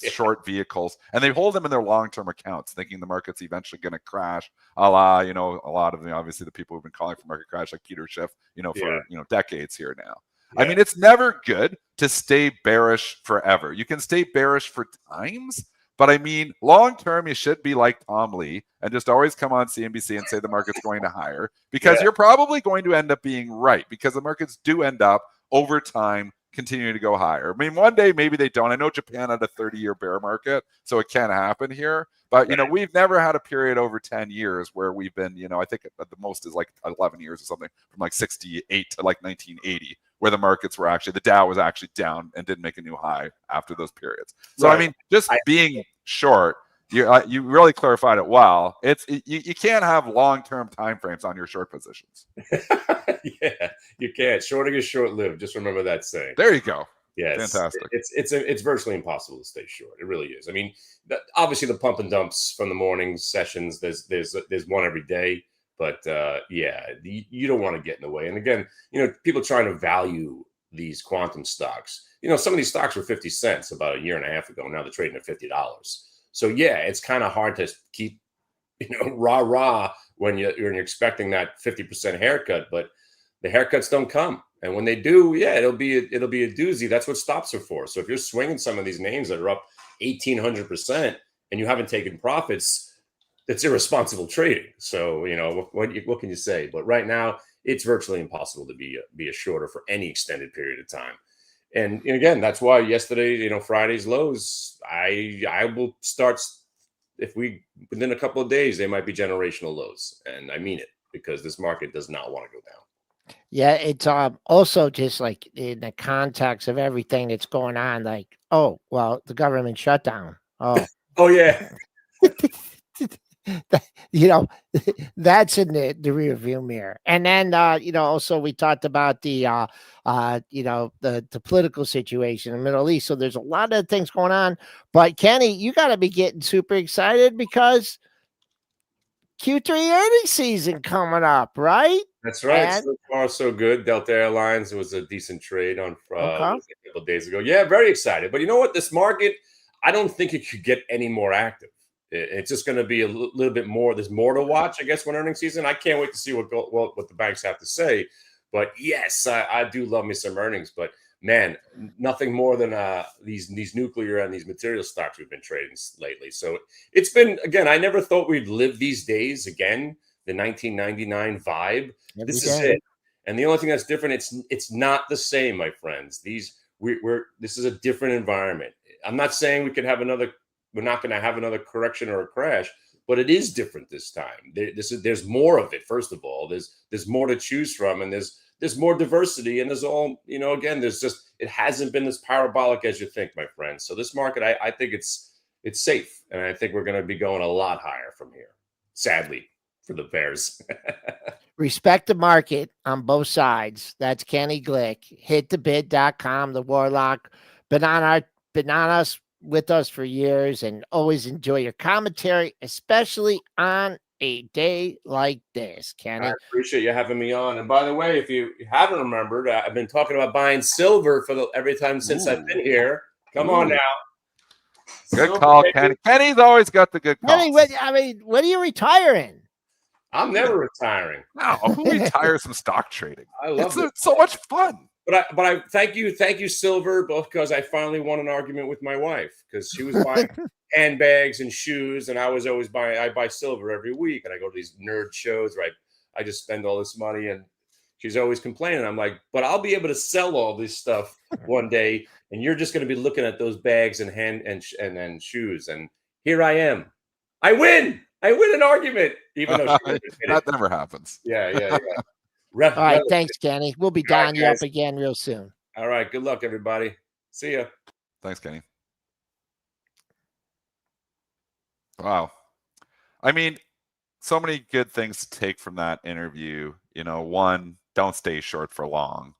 short vehicles, and they hold them in their long-term accounts, thinking the market's eventually going to crash. A la, a lot of obviously the people who've been calling for market crash, like Peter Schiff, for decades here now. Yeah. I mean, it's never good to stay bearish forever. You can stay bearish for times, but I mean, long term, you should be like Tom Lee and just always come on CNBC and say the market's going to higher, because you're probably going to end up being right, because the markets do end up over time continuing to go higher. I mean, one day maybe they don't. I know Japan had a 30-year bear market, so it can happen here. But, we've never had a period over 10 years where we've been, I think the most is like 11 years or something, from like 68 to like 1980, where the markets were the Dow was actually down and didn't make a new high after those periods. So, I mean, just being short, you really clarified it well. You can't have long-term time frames on your short positions. Yeah, you can't. Shorting is short-lived. Just remember that saying. There you go. Yeah, fantastic. It's virtually impossible to stay short. It really is. I mean, obviously the pump and dumps from the morning sessions. There's one every day, but you don't want to get in the way. And again, people trying to value these quantum stocks. Some of these stocks were 50 cents about a year and a half ago. Now they're trading at $50. So it's kind of hard to keep, rah when you're expecting that 50% haircut, but the haircuts don't come. And when they do, it'll be a doozy. That's what stops are for. So if you're swinging some of these names that are up 1,800% and you haven't taken profits, that's irresponsible trading. So, what can you say? But right now, it's virtually impossible to be a shorter for any extended period of time. And again, that's why yesterday, Friday's lows, I will start, within a couple of days, they might be generational lows. And I mean it, because this market does not want to go down. Yeah, it's also just like in the context of everything that's going on, like, oh, well, the government shutdown. Oh, oh yeah. That's in the rear view mirror. And then also we talked about the political situation in the Middle East. So there's a lot of things going on. But Kenny, you got to be getting super excited because Q3 earnings season coming up, right? That's right. So far, so good. Delta Airlines was a decent trade on a couple of days ago. Yeah, very excited. But you know what? This market, I don't think it could get any more active. It's just going to be a little bit more. There's more to watch, I guess, when earnings season. I can't wait to see what the banks have to say. But yes, I do love me some earnings. But man, nothing more than these nuclear and these material stocks we've been trading lately. So it's been, again, I never thought we'd live these days again. The 1999 vibe. This is it. And the only thing that's different, it's not the same, my friends. This is a different environment. I'm not saying we're not going to have another correction or a crash, but it is different this time. There's more of it. First of all, there's more to choose from, and there's more diversity, and there's all, again, it hasn't been as parabolic as you think, my friends. So this market, I think it's safe, and I think we're going to be going a lot higher from here, sadly, for the Bears. Respect the market on both sides. That's Kenny Glick. HitTheBid.com, the Warlock. Been on us with us for years, and always enjoy your commentary, especially on a day like this, Kenny. I appreciate you having me on. And by the way, if you haven't remembered, I've been talking about buying silver for every time since I've been here. Come on now. Good call, Kenny. Kenny's always got the good calls. Kenny, when are you retiring? I'm never retiring. No, who retires from stock trading? I love it. It's so much fun. But I thank you, Silver, both because I finally won an argument with my wife, because she was buying handbags and shoes, and I was always I buy silver every week, and I go to these nerd shows where I just spend all this money, and she's always complaining. I'm like, but I'll be able to sell all this stuff one day, and you're just going to be looking at those bags and and shoes, and here I am. I win an argument, even though that never happens. Yeah. All right, thanks, Kenny. We'll be dialing you up again real soon. All right, good luck, everybody. See ya. Thanks, Kenny. Wow. I mean, so many good things to take from that interview. One, don't stay short for long.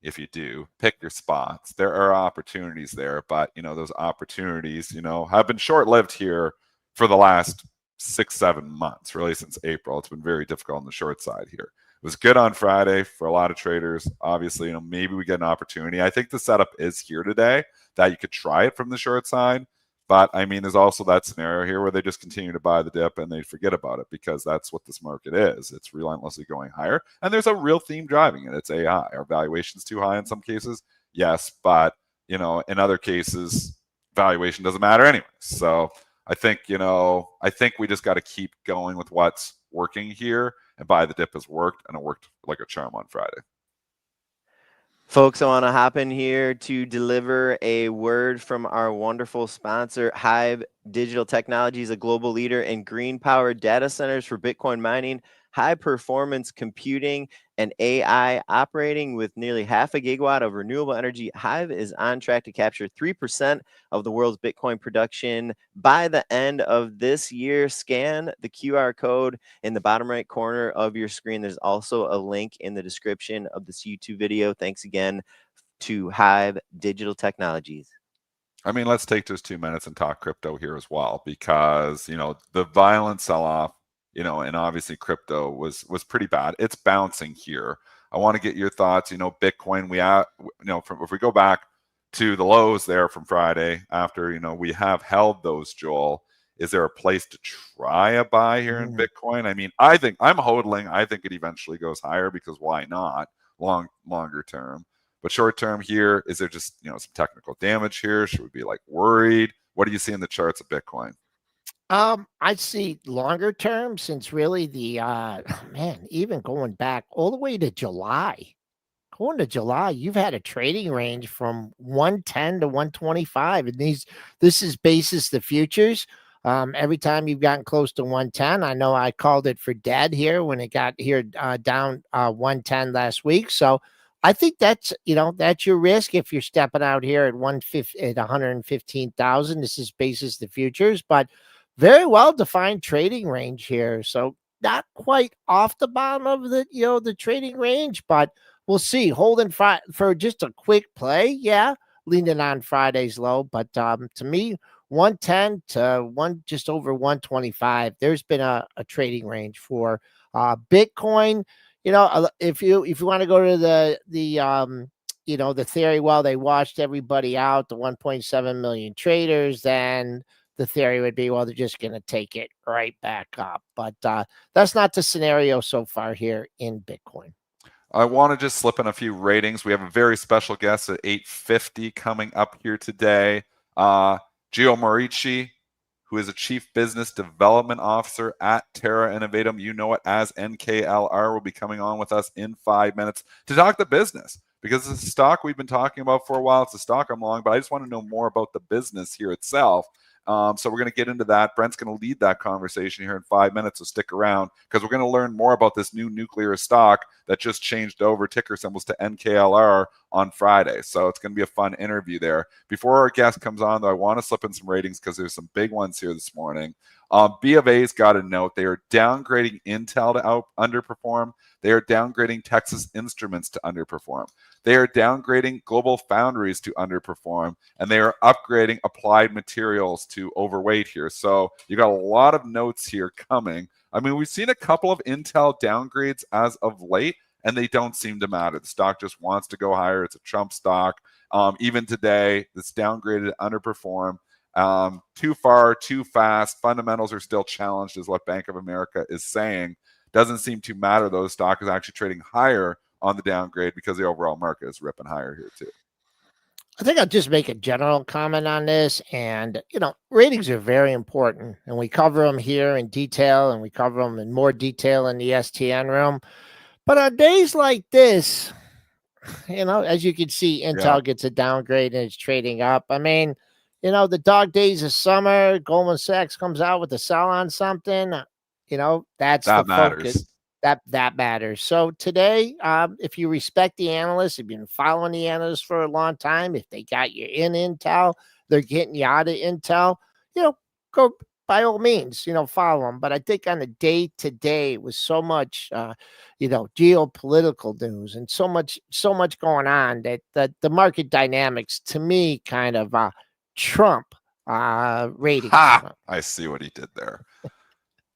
If you do, pick your spots. There are opportunities there, but those opportunities, have been short-lived here for the last 6-7 months, really since April. It's been very difficult on the short side here. It was good on Friday for a lot of traders. Obviously, maybe we get an opportunity. I think the setup is here today that you could try it from the short side. But I mean, there's also that scenario here where they just continue to buy the dip and they forget about it, because that's what this market is. It's relentlessly going higher. And there's a real theme driving it. It's AI. Are valuations too high in some cases? Yes. But, in other cases, valuation doesn't matter anyway. So I think we just got to keep going with what's working here, and buy the dip has worked, and it worked like a charm on Friday. Folks, I want to hop in here to deliver a word from our wonderful sponsor. Hive Digital Technologies, a global leader in green power data centers for Bitcoin mining, high performance computing, and AI. Operating with nearly 0.5 gigawatt of renewable energy, Hive is on track to capture 3% of the world's Bitcoin production by the end of this year. Scan the QR code in the bottom right corner of your screen. There's also a link in the description of this YouTube video. Thanks again to Hive Digital Technologies. I mean, let's take just 2 minutes and talk crypto here as well, because, the violent sell-off, and obviously crypto was pretty bad. It's bouncing here. I want to get your thoughts. Bitcoin, if we go back to the lows there from Friday, after, we have held those, Joel, is there a place to try a buy here in Bitcoin? I mean, I think I'm hodling. I think it eventually goes higher, because why not longer term? But short term here, is there just, some technical damage here? Should we be worried? What do you see in the charts of Bitcoin? I see longer term, since really the even going back all the way to July. Going to July, you've had a trading range from 110 to 125, and this is basis the futures. Every time you've gotten close to 110, I know I called it for dead here when it got here down 110 last week. So I think that's your risk if you're stepping out here at 115,000. This is basis the futures, but very well defined trading range here. So not quite off the bottom of the trading range, but we'll see. Holding for just a quick play. Yeah. Leaning on Friday's low, but to me, 110 to just over 125, there's been a trading range for Bitcoin. If you want to go to the theory, well, they washed everybody out, the 1.7 million traders, then the theory would be, well, they're just going to take it right back up. But that's not the scenario so far here in Bitcoin. I want to just slip in a few ratings. We have a very special guest at 8:50 coming up here today. Gio Morici, who is a Chief Business Development Officer at Terra Innovatum. You know it as NKLR, will be coming on with us in 5 minutes to talk the business, because it's a stock we've been talking about for a while. It's a stock I'm long, but I just want to know more about the business here itself. So we're going to get into that. Brent's going to lead that conversation here in 5 minutes, so stick around because we're going to learn more about this new nuclear stock that just changed over ticker symbols to NKLR on Friday. So it's going to be a fun interview there. Before our guest comes on, though, I want to slip in some ratings because there's some big ones here this morning. B of A's got a note. They are downgrading Intel to underperform. They are downgrading Texas Instruments to underperform. They are downgrading Global Foundries to underperform, and they are upgrading Applied Materials to overweight here. So you got a lot of notes here coming. I mean, we've seen a couple of Intel downgrades as of late, and they don't seem to matter. The stock just wants to go higher. It's a Trump stock. Even today, it's downgraded to underperform. Too far, too fast. Fundamentals are still challenged, is what Bank of America is saying. Doesn't seem to matter, though. The stock is actually trading higher on the downgrade because the overall market is ripping higher here, too. I think I'll just make a general comment on this. And, ratings are very important, and we cover them here in detail, and we cover them in more detail in the STN room. But on days like this, as you can see, Intel gets a downgrade and it's trading up. I mean, the dog days of summer, Goldman Sachs comes out with a sell on something, that's the focus. That matters. So today, if you respect the analysts, if you've been following the analysts for a long time, if they got you in Intel, they're getting you out of Intel, go by all means, follow them. But I think on the day to day with so much, geopolitical news and so much going on that the market dynamics to me kind of trump ratings. I see what he did there.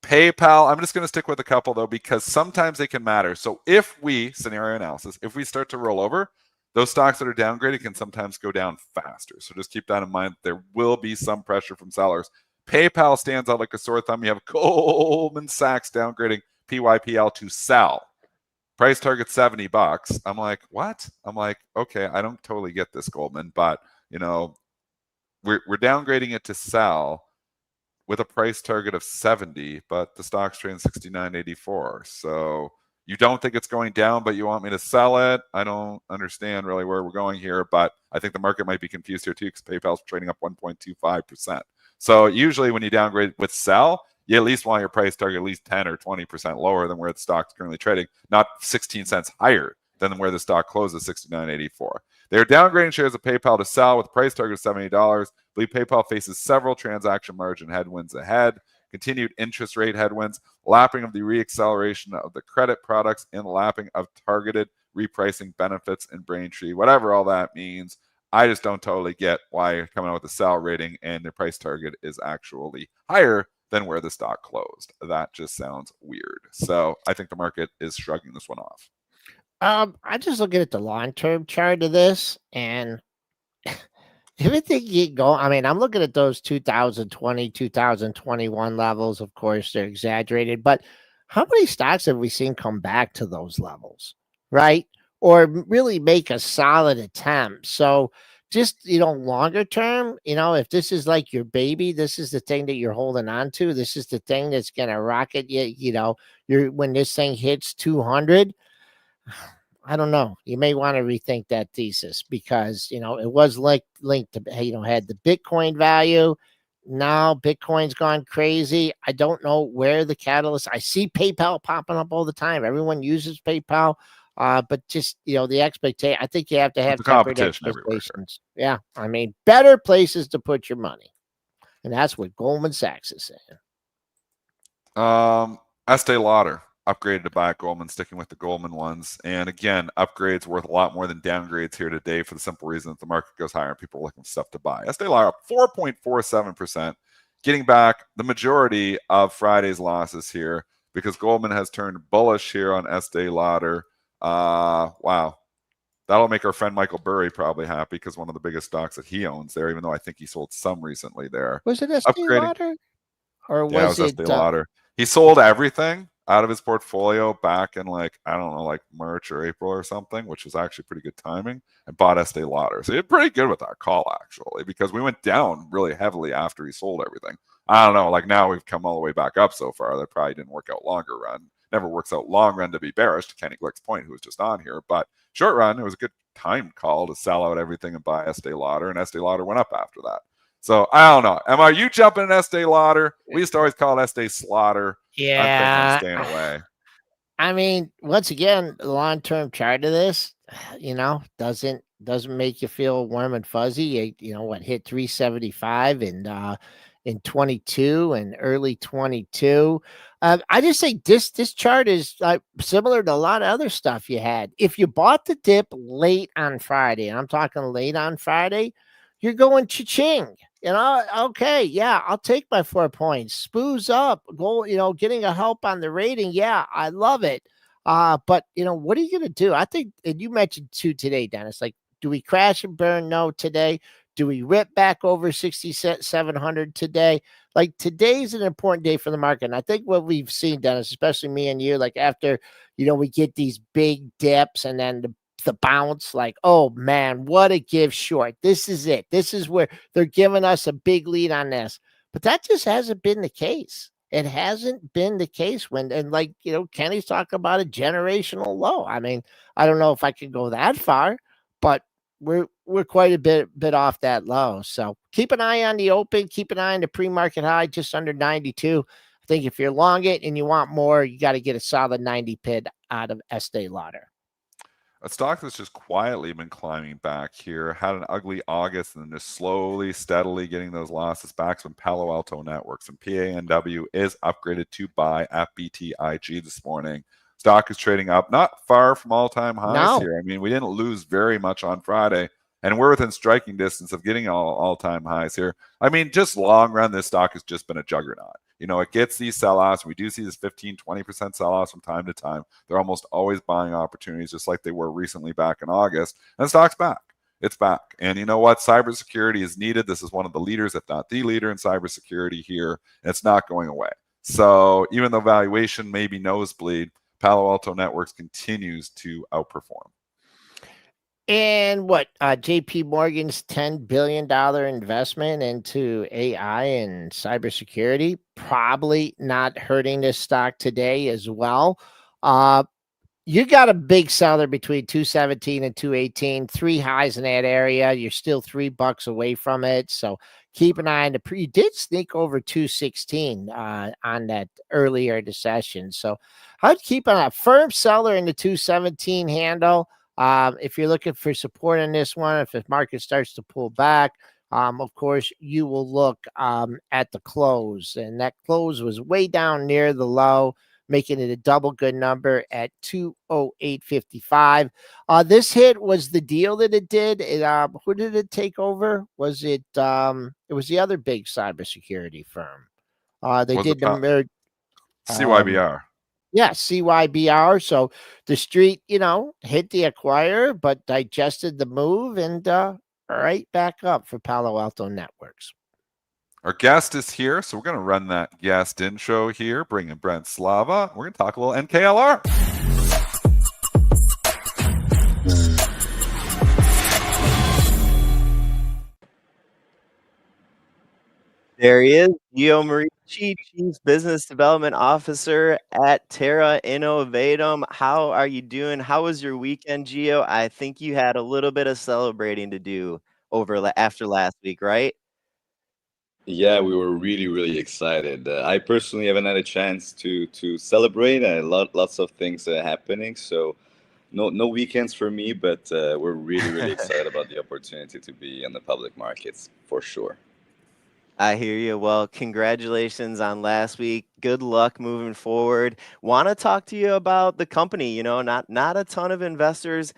PayPal, I'm just going to stick with a couple, though, because sometimes they can matter. So if we, scenario analysis, if we start to roll over, those stocks that are downgraded can sometimes go down faster. So just keep that in mind. There will be some pressure from sellers. PayPal stands out like a sore thumb. You have Goldman Sachs downgrading PYPL to sell. Price target $70. I'm like, what? I'm like, okay, I don't totally get this, Goldman, but we're downgrading it to sell with a price target of 70, but the stock's trading 69.84. So you don't think it's going down, but you want me to sell it? I don't understand really where we're going here, but I think the market might be confused here too because PayPal's trading up 1.25%. So usually when you downgrade with sell, you at least want your price target at least 10 or 20% lower than where the stock's currently trading, not 16 cents higher than where the stock closes, 69.84. They're downgrading shares of PayPal to sell with a price target of $70. I believe PayPal faces several transaction margin headwinds ahead, continued interest rate headwinds, lapping of the reacceleration of the credit products, and lapping of targeted repricing benefits in Braintree, whatever all that means. I just don't totally get why you're coming out with a sell rating and the price target is actually higher than where the stock closed. That just sounds weird. So I think the market is shrugging this one off. I just looking at the long-term chart of this, and everything you go. I mean, I'm looking at those 2020, 2021 levels. Of course, they're exaggerated, but how many stocks have we seen come back to those levels, right? Or really make a solid attempt. So just, longer term, if this is like your baby, this is the thing that you're holding on to. This is the thing that's going to rocket you, when this thing hits 200, I don't know. You may want to rethink that thesis because, it was linked to, had the Bitcoin value. Now Bitcoin's gone crazy. I don't know where the catalyst. I see PayPal popping up all the time. Everyone uses PayPal. But just, the expectation, I think you have to have tempered expectations. Yeah. I mean, better places to put your money. And that's what Goldman Sachs is saying. Estee Lauder upgraded to buy at Goldman, sticking with the Goldman ones. And again, upgrades worth a lot more than downgrades here today for the simple reason that the market goes higher and people are looking for stuff to buy. Estee Lauder up 4.47%, getting back the majority of Friday's losses here because Goldman has turned bullish here on Estee Lauder. Wow. That'll make our friend Michael Burry probably happy because one of the biggest stocks that he owns there, even though I think he sold some recently there. Was it Estee Lauder? Or was it Estee Lauder? He sold everything out of his portfolio back in March or April or something, which was actually pretty good timing, and bought Estee Lauder. So he did pretty good with that call actually, because we went down really heavily after he sold everything. I don't know, now we've come all the way back up so far. That probably didn't work out longer run. Never works out long run to be bearish, to Kenny Glick's point, who was just on here. But short run, it was a good time call to sell out everything and buy Estee Lauder, and Estee Lauder went up after that. So I don't know. Are you jumping in Estee Lauder? We used to always call it Estee Slaughter. I think I'm Yeah. staying away. I mean, once again, the long-term chart of this, doesn't make you feel warm and fuzzy. What hit 375 in 22 and early 22. I just think this chart is similar to a lot of other stuff you had. If you bought the dip late on Friday, and I'm talking late on Friday, you're going cha-ching. Okay, yeah, I'll take my 4 points. Spooze up, go, getting a help on the rating. Yeah, I love it. But what are you gonna do? I think, and you mentioned two today, Dennis. Like, do we crash and burn? No, today. Do we rip back over 6,700 today? Like, today's an important day for the market. And I think what we've seen, Dennis, especially me and you, like after we get these big dips and then the bounce, like, oh man, what a give short. This is it. This is where they're giving us a big lead on this. But that just hasn't been the case. It hasn't been the case and like, Kenny's talking about a generational low. I mean, I don't know if I could go that far, but we're quite a bit off that low. So keep an eye on the open, keep an eye on the pre-market high, just under 92. I think if you're long it and you want more, you got to get a solid 90 pid out of Estee Lauder. A stock that's just quietly been climbing back here, had an ugly August and then just slowly, steadily getting those losses back. Some Palo Alto Networks and PANW is upgraded to buy at BTIG this morning. Stock is trading up, not far from all-time highs here. I mean, we didn't lose very much on Friday, and we're within striking distance of getting all-time highs here. I mean, just long run, this stock has just been a juggernaut. It gets these sell-offs. We do see this 15, 20% sell-offs from time to time. They're almost always buying opportunities, just like they were recently back in August. And the stock's back. It's back. And you know what? Cybersecurity is needed. This is one of the leaders, if not the leader in cybersecurity here. And it's not going away. So even though valuation may be nosebleed, Palo Alto Networks continues to outperform. And what JP Morgan's $10 billion investment into AI and cybersecurity probably not hurting this stock today as well. You got a big seller between 217 and 218, three highs in that area. You're still $3 away from it. So keep an eye on you did sneak over 216 on that earlier in the session. So I'd keep on a firm seller in the 217 handle. If you're looking for support in this one, if the market starts to pull back, of course, you will look at the close. And that close was way down near the low, making it a double good number at 208.55. This hit was the deal that it did. Who did it take over? Was it? It was the other big cybersecurity firm. They did the merge. CYBR. Yeah, CYBR. So the street, hit the acquirer, but digested the move and right back up for Palo Alto Networks. Our guest is here, so we're going to run that guest intro here, bring in Brent Slava. We're going to talk a little NKLR. There he is, Gio Marici, Chief Business Development Officer at Terra Innovatum. How are you doing? How was your weekend, Gio? I think you had a little bit of celebrating to do after last week, right? Yeah, we were really, really excited. I personally haven't had a chance to celebrate. Lots of things happening, so no weekends for me. But we're really, really excited about the opportunity to be in the public markets for sure. I hear you. Well, congratulations on last week. Good luck moving forward. Want to talk to you about the company. Not a ton of investors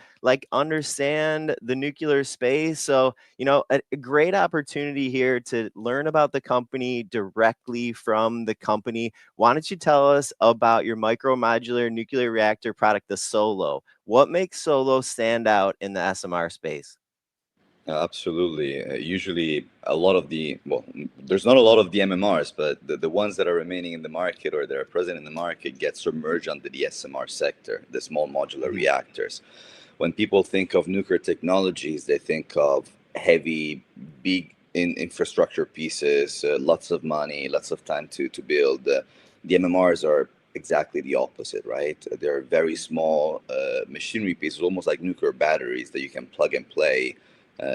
understand the nuclear space. So, a great opportunity here to learn about the company directly from the company. Why don't you tell us about your micro-modular nuclear reactor product, the Solo? What makes Solo stand out in the SMR space? Absolutely. Usually there's not a lot of the MMRs, but the ones that are remaining in the market or that are present in the market get submerged under the SMR sector, the small modular reactors. When people think of nuclear technologies, they think of heavy, big infrastructure pieces, lots of money, lots of time to build. The MMRs are exactly the opposite, right? They're very small machinery pieces, almost like nuclear batteries that you can plug and play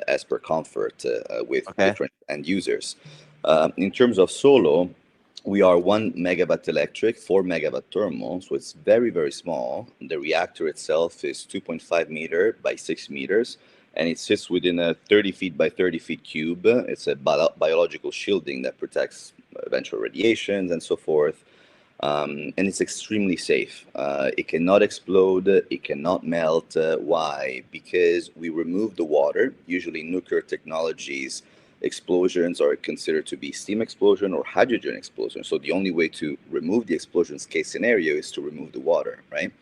as per comfort with Okay. different end users. In terms of solo, we are 1 megawatt electric, 4 megawatt thermal, so it's very, very small. The reactor itself is 2.5 meter by 6 meters, and it sits within a 30 feet by 30 feet cube. It's a biological shielding that protects eventual radiations and so forth. And it's extremely safe. It cannot explode, it cannot melt. Why? Because we remove the water. Usually nuclear technologies, explosions are considered to be steam explosion or hydrogen explosion. So the only way to remove the explosions case scenario is to remove the water, right?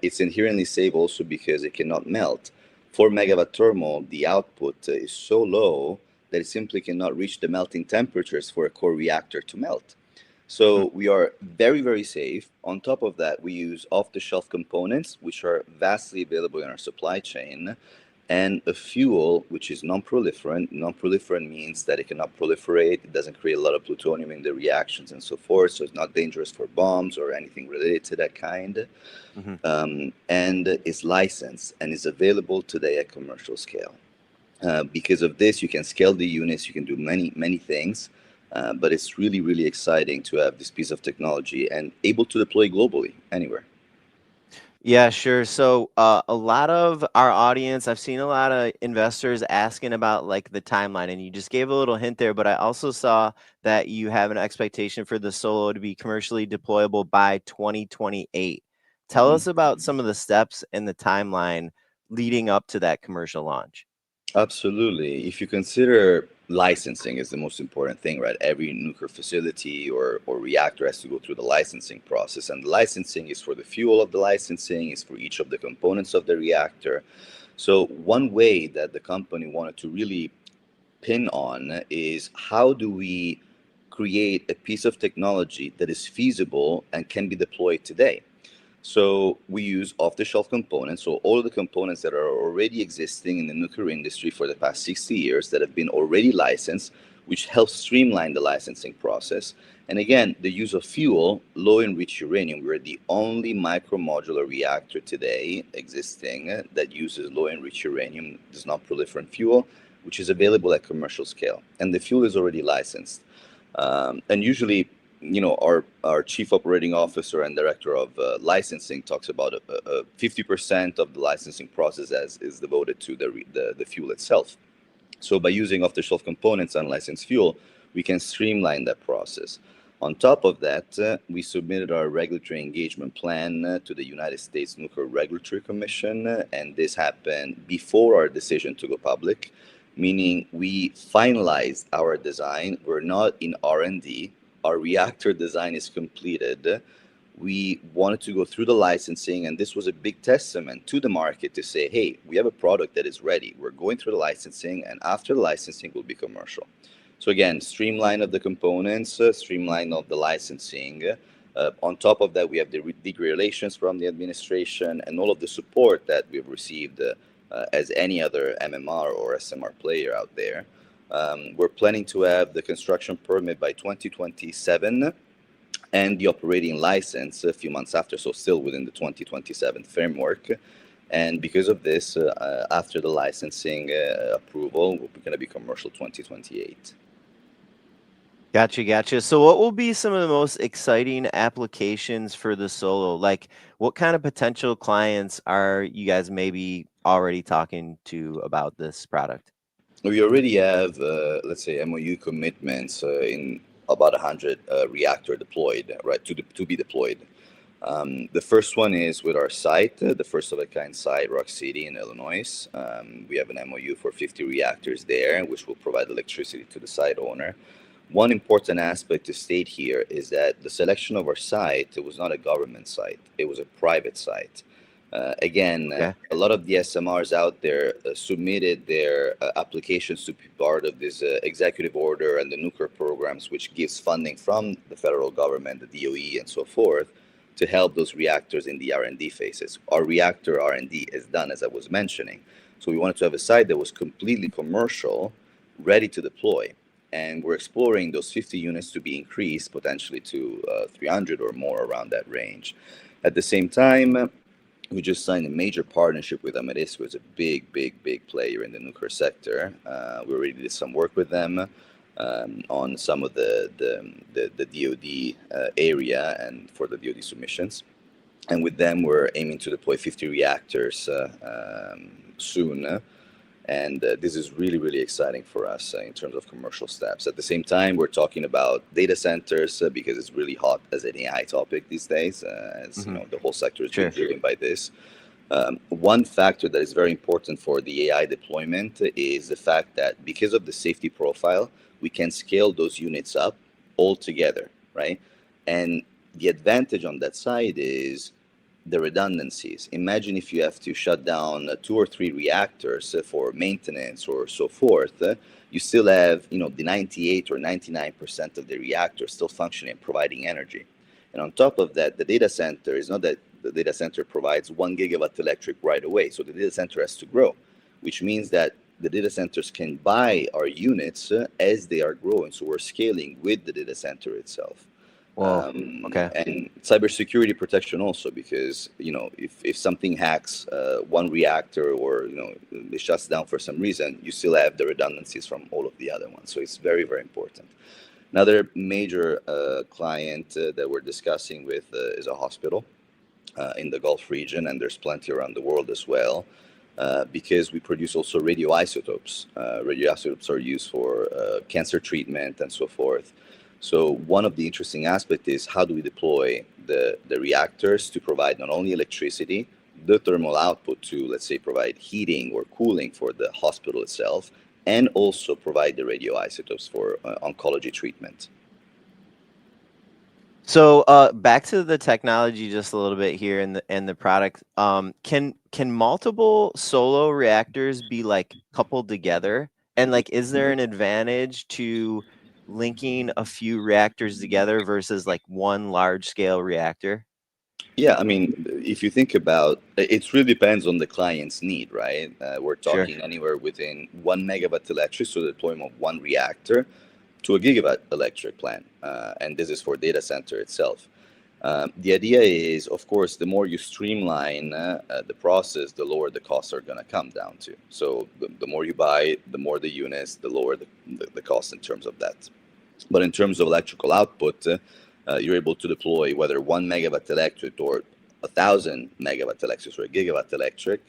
It's inherently safe also because it cannot melt. 4 megawatt thermal, the output is so low that it simply cannot reach the melting temperatures for a core reactor to melt. So we are very, very safe. On top of that, we use off-the-shelf components, which are vastly available in our supply chain, and a fuel which is non-proliferant. Non-proliferant means that it cannot proliferate, it doesn't create a lot of plutonium in the reactions and so forth, so it's not dangerous for bombs or anything related to that kind. And is licensed and is available today at commercial scale. Because of this, you can scale the units, you can do many, many things. But it's really, really exciting to have this piece of technology and able to deploy globally anywhere. Yeah, sure. So a lot of our audience, I've seen a lot of investors asking about like the timeline, and you just gave a little hint there, but I also saw that you have an expectation for the Solo to be commercially deployable by 2028. Tell us about some of the steps and the timeline leading up to that commercial launch. Absolutely. If you consider licensing is the most important thing, right? Every nuclear facility or reactor has to go through the licensing process. And the licensing is for the fuel of the licensing, is for each of the components of the reactor. So one way that the company wanted to really pin on is how do we create a piece of technology that is feasible and can be deployed today? So we use off-the-shelf components, so all of the components that are already existing in the nuclear industry for the past 60 years that have been already licensed, which helps streamline the licensing process. And again, the use of fuel, low-enriched uranium. We're the only micromodular reactor today existing that uses low-enriched uranium, does not proliferate fuel, which is available at commercial scale. And the fuel is already licensed. And usually, our chief operating officer and director of licensing talks about 50% of the licensing process as is devoted to the fuel itself. So by using off-the-shelf components and licensed fuel, we can streamline that process. On top of that, we submitted our regulatory engagement plan to the United States Nuclear Regulatory Commission, and this happened before our decision to go public, meaning we finalized our design. We're not in R&D. Our reactor design is completed. We wanted to go through the licensing, and this was a big testament to the market to say, hey, we have a product that is ready. We're going through the licensing, and after the licensing will be commercial. So again, streamline of the components, streamline of the licensing. On top of that, we have the deregulations from the administration and all of the support that we've received as any other MMR or SMR player out there. We're planning to have the construction permit by 2027 and the operating license a few months after, so still within the 2027 framework. And because of this, after the licensing approval, we're going to be commercial 2028. Gotcha. So what will be some of the most exciting applications for the Solo? Like what kind of potential clients are you guys maybe already talking to about this product? We already have, let's say, MOU commitments in about 100 reactor deployed, right, to be deployed. The first one is with our site, the first of a kind site, Rock City in Illinois. We have an MOU for 50 reactors there, which will provide electricity to the site owner. One important aspect to state here is that the selection of our site, it was not a government site, it was a private site. A lot of the SMRs out there submitted their applications to be part of this executive order and the nuclear programs, which gives funding from the federal government, the DOE, and so forth, to help those reactors in the R&D phases. Our reactor R&D is done, as I was mentioning. So we wanted to have a site that was completely commercial, ready to deploy. And we're exploring those 50 units to be increased potentially to 300 or more around that range. At the same time, we just signed a major partnership with Analyst, who is a big player in the nuclear sector. We already did some work with them on some of the DoD area and for the DoD submissions. And with them, we're aiming to deploy 50 reactors soon. And this is really exciting for us in terms of commercial steps. At the same time, we're talking about data centers because it's really hot as an AI topic these days, as you know, the whole sector is being driven by this. One factor that is very important for the AI deployment is the fact that because of the safety profile, we can scale those units up all together, right? And the advantage on that side is the redundancies. Imagine if you have to shut down 2 or 3 reactors for maintenance or so forth, you still have, you know, the 98 or 99% of the reactors still functioning, providing energy. And on top of that, the data center is not that the data center provides 1 gigawatt electric right away. So the data center has to grow, which means that the data centers can buy our units as they are growing. So we're scaling with the data center itself. Okay. And cybersecurity protection also, because, you know, if something hacks one reactor or, you know, it shuts down for some reason, you still have the redundancies from all of the other ones. So it's very important. Another major client that we're discussing with is a hospital in the Gulf region, and there's plenty around the world as well, because we produce also radioisotopes. Radioisotopes are used for cancer treatment and so forth. So one of the interesting aspects is how do we deploy the reactors to provide not only electricity, the thermal output to, let's say, provide heating or cooling for the hospital itself, and also provide the radioisotopes for oncology treatment. So back to the technology just a little bit here and the product. Can multiple solo reactors be like coupled together? And like, is there an advantage to linking a few reactors together versus like one large scale reactor? Yeah, I mean, if you think about it, really depends on the client's need, right? We're talking anywhere within 1 megawatt electric, so the deployment of 1 reactor, to a gigawatt electric plant, and this is for data center itself. The idea is, of course, the more you streamline the process, the lower the costs are going to come down to. So the more you buy, the more the units, the lower the cost in terms of that. But in terms of electrical output, you're able to deploy whether 1 megawatt electric or 1,000 megawatt electric or a gigawatt electric.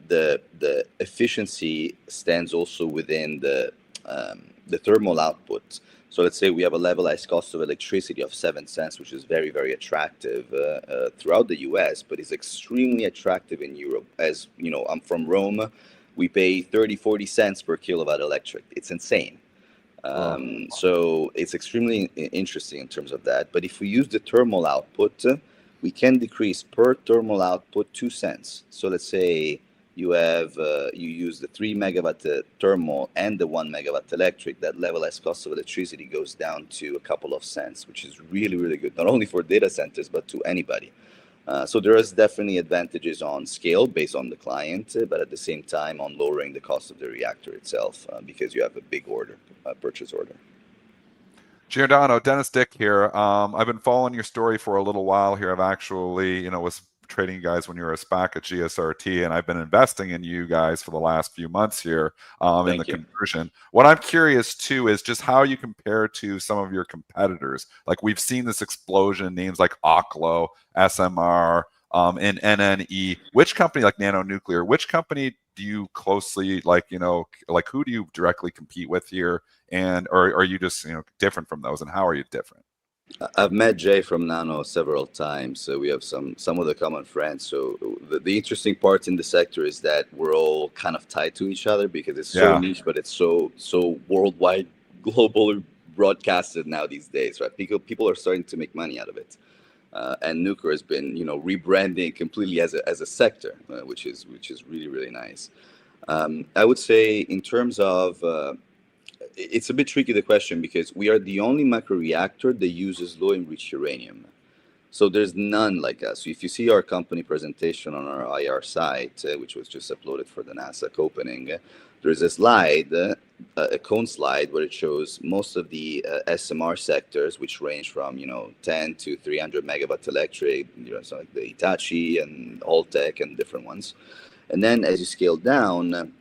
The efficiency stands also within the thermal output. So let's say we have a levelized cost of electricity of 7 cents, which is very attractive throughout the US, but is extremely attractive in Europe. As you know, I'm from Rome. We pay 30-40 cents per kilowatt electric. It's insane. So it's extremely interesting in terms of that. But if we use the thermal output, we can decrease per thermal output 2 cents. So let's say you have you use the 3 megawatt thermal and the 1 megawatt electric, that levelized cost of electricity goes down to a couple of cents, which is really good, not only for data centers, but to anybody. So there is definitely advantages on scale based on the client, but at the same time on lowering the cost of the reactor itself because you have a big order, purchase order. Giordano, Dennis Dick here. I've been following your story for a little while here. I've actually, was trading you guys when you were a SPAC at GSRT, and I've been investing in you guys for the last few months here in the conversion. What I'm curious too is just how you compare to some of your competitors. Like we've seen this explosion, names like Oklo, SMR, and NNE. Which company, like Nano Nuclear, which company do you closely like who do you directly compete with here, and or are you just different from those, and how are you different? I've met Jay from Nano several times. So we have some of the common friends. So the interesting part in the sector is that we're all kind of tied to each other because it's so niche, but it's so worldwide, globally broadcasted now these days, right? People are starting to make money out of it. And nuclear has been, rebranding completely as a sector, which is really nice. I would say in terms of it's a bit tricky, the question, because we are the only macro reactor that uses low enriched uranium. So there's none like us. So if you see our company presentation on our IR site, which was just uploaded for the NASAC opening, there's a slide, a cone slide, where it shows most of the SMR sectors, which range from 10 to 300 megawatt electric, so like the Hitachi and Alltech and different ones. And then as you scale down,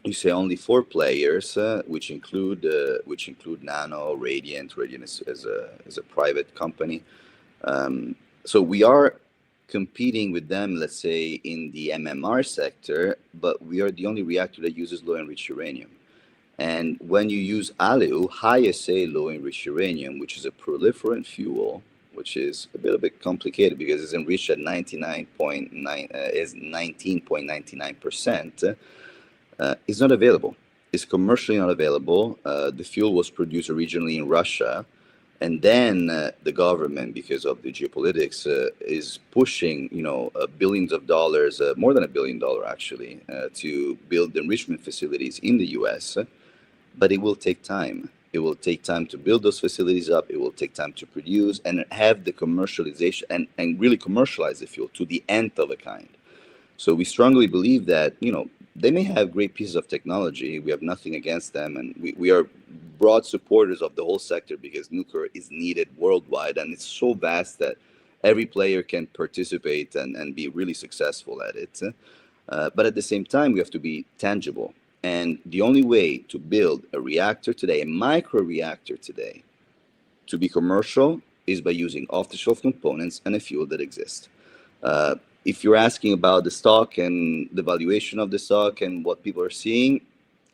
you say only 4 players, which include Nano, Radiant. Radiant is a private company. So we are competing with them, let's say, in the MMR sector, but we are the only reactor that uses low enriched uranium. And when you use ALEU, high SA low enriched uranium, which is a proliferant fuel, which is a bit complicated because it's enriched at 19.99%, is not available. It's commercially not available. The fuel was produced originally in Russia. And then the government, because of the geopolitics, is pushing, billions of dollars, more than $1 billion actually, to build enrichment facilities in the U.S. But it will take time. It will take time to build those facilities up. It will take time to produce and have the commercialization and really commercialize the fuel to the nth of a kind. So we strongly believe that, they may have great pieces of technology. We have nothing against them. And we are broad supporters of the whole sector because nuclear is needed worldwide. And it's so vast that every player can participate and be really successful at it. But at the same time, we have to be tangible. And the only way to build a reactor today, a micro reactor today, to be commercial is by using off-the-shelf components and a fuel that exists. If you're asking about the stock and the valuation of the stock and what people are seeing,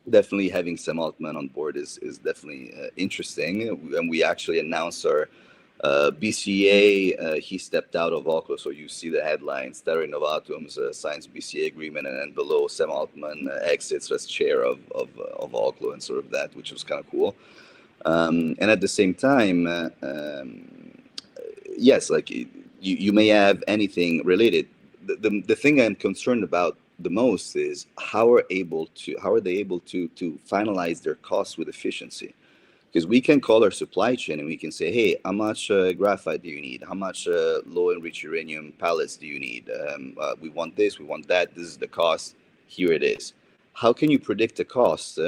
definitely having Sam Altman on board is definitely interesting. And we actually announced our BCA. He stepped out of Oklo, so you see the headlines: Terra Innovatum's signs BCA agreement, and then below Sam Altman exits as chair of Oklo, and sort of that, which was kind of cool. And at the same time, yes, like you may have anything related. The thing I'm concerned about the most is how are they able to finalize their costs with efficiency? Because we can call our supply chain and we can say, hey, how much graphite do you need? How much low enriched uranium pellets do you need? We want this, we want that. This is the cost. Here it is. How can you predict the cost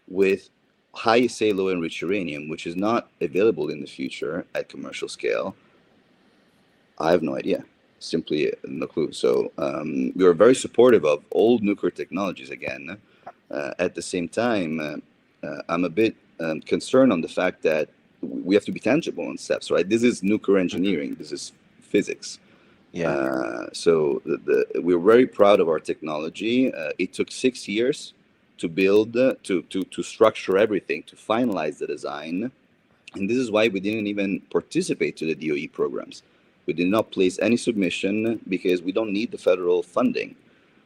with high SA low enriched uranium, which is not available in the future at commercial scale? I have no idea. Simply no clue. So we are very supportive of old nuclear technologies again. At the same time, I'm a bit concerned on the fact that we have to be tangible on steps, right? This is nuclear engineering. This is physics. Yeah. So we're very proud of our technology. It took 6 years to build, to structure everything, to finalize the design. And this is why we didn't even participate to the DOE programs. We did not place any submission because we don't need the federal funding.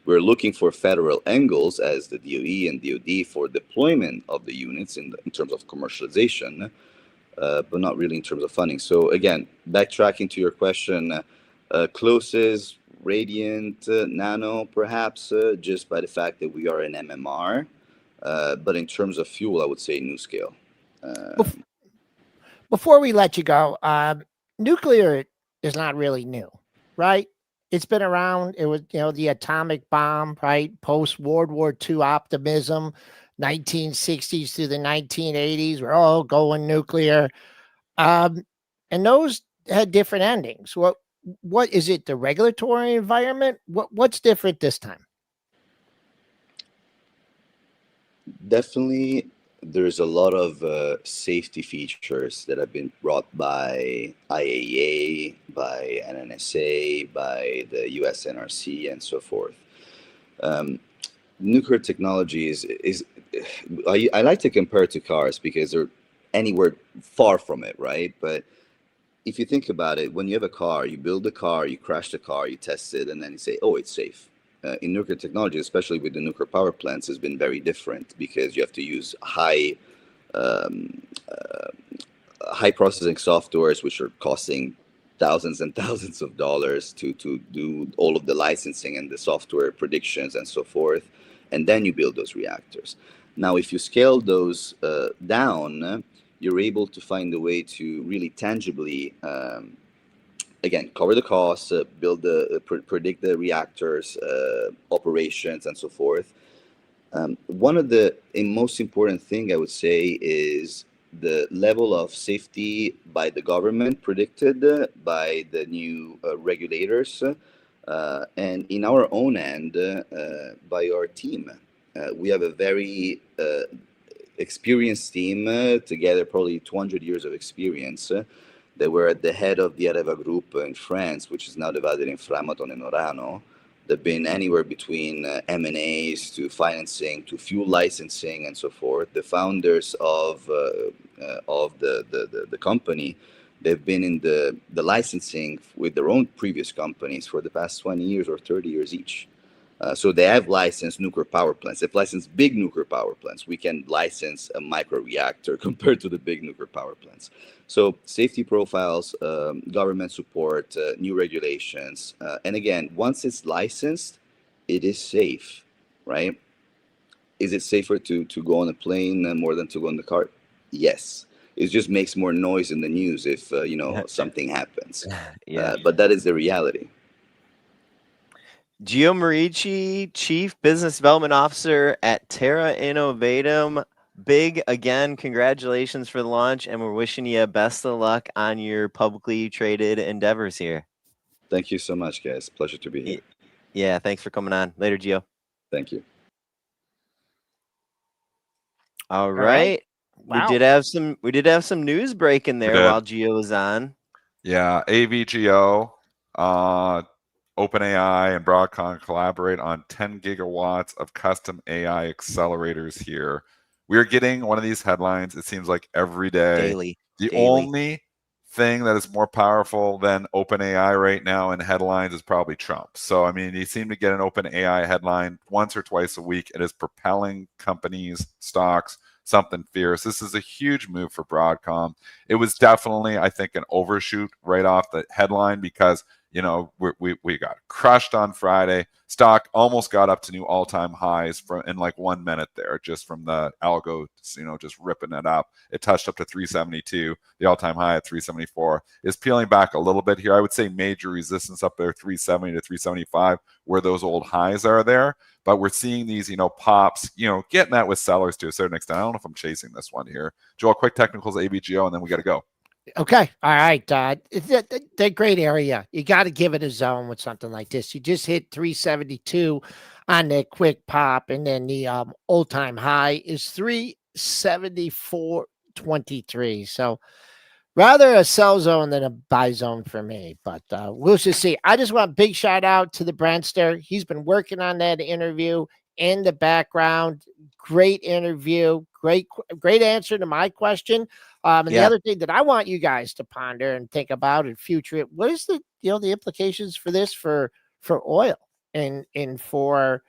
We're looking for federal angles as the DOE and DOD for deployment of the units in terms of commercialization, but not really in terms of funding. So again, backtracking to your question, closest, Radiant, Nano, perhaps, just by the fact that we are an MMR. But in terms of fuel, I would say NuScale. Before we let you go, nuclear is not really new, right? It's been around. It was, the atomic bomb, right? Post World War II optimism, 1960s through the 1980s. We're all going nuclear. And those had different endings. What is it? The regulatory environment? What's different this time? Definitely, there's a lot of safety features that have been brought by IAEA, by NNSA, by the US NRC, and so forth. Nuclear technology is I like to compare it to cars because they're anywhere far from it, right? But if you think about it, when you have a car, you build a car, you crash the car, you test it, and then you say, oh, it's safe. In nuclear technology, especially with the nuclear power plants, has been very different because you have to use high processing softwares, which are costing thousands and thousands of dollars to do all of the licensing and the software predictions and so forth. And then you build those reactors. Now, if you scale those down, you're able to find a way to really tangibly again, cover the costs, predict the reactors, operations, and so forth. One of the most important thing I would say is the level of safety by the government predicted by the new regulators, and in our own end by our team. We have a very experienced team together, probably 200 years of experience. They were at the head of the Areva Group in France, which is now divided in Framatome and Orano. They've been anywhere between M&As to financing to fuel licensing and so forth. The founders of the company, they've been in the licensing with their own previous companies for the past 20 years or 30 years each. So they have licensed nuclear power plants. They've licensed big nuclear power plants. We can license a micro reactor compared to the big nuclear power plants. So safety profiles, government support, new regulations. And again, once it's licensed, it is safe, right? Is it safer to go on a plane more than to go in the car? Yes. It just makes more noise in the news if, something happens. Yeah. But that is the reality. Gio Merici, Chief Business Development Officer at Terra Innovatum. Big, again, congratulations for the launch, and we're wishing you best of luck on your publicly traded endeavors here. Thank you so much, guys. Pleasure to be here. Yeah, thanks for coming on. Later, Gio. Thank you. All right. Wow. We did have some news breaking there while Gio was on. Yeah, AVGO, OpenAI and Broadcom collaborate on 10 gigawatts of custom AI accelerators here. We are getting one of these headlines, it seems like every day. Daily. Only thing that is more powerful than OpenAI right now in headlines is probably Trump. So, I mean, you seem to get an OpenAI headline once or twice a week. It is propelling companies, stocks, something fierce. This is a huge move for Broadcom. It was definitely, I think, an overshoot right off the headline because we got crushed on Friday. Stock almost got up to new all-time highs in like 1 minute there, just from the algo, just ripping it up. It touched up to 372. The all-time high at 374 is peeling back a little bit here. I would say major resistance up there, 370 to 375, where those old highs are there. But we're seeing these, pops, getting that with sellers to a certain extent. I don't know if I'm chasing this one here. Joel, quick technicals, ABGO, and then we got to go. Okay. All right. It's a great area. You got to give it a zone with something like this. You just hit 372 on the quick pop, and then the all-time high is 374.23. So rather a sell zone than a buy zone for me, but we'll just see. I just want a big shout out to the Brandster. He's been working on that interview in the background. Great interview. Great answer to my question. And the other thing that I want you guys to ponder and think about in future, what is the implications for this for oil and for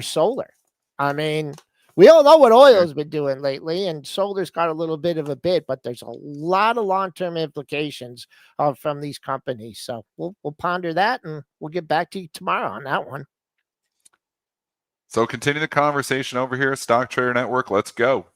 solar? I mean, we all know what oil's been doing lately, and solar's got a little bit of a bit, but there's a lot of long-term implications from these companies. So we'll ponder that, and we'll get back to you tomorrow on that one. So continue the conversation over here, Stock Trader Network. Let's go.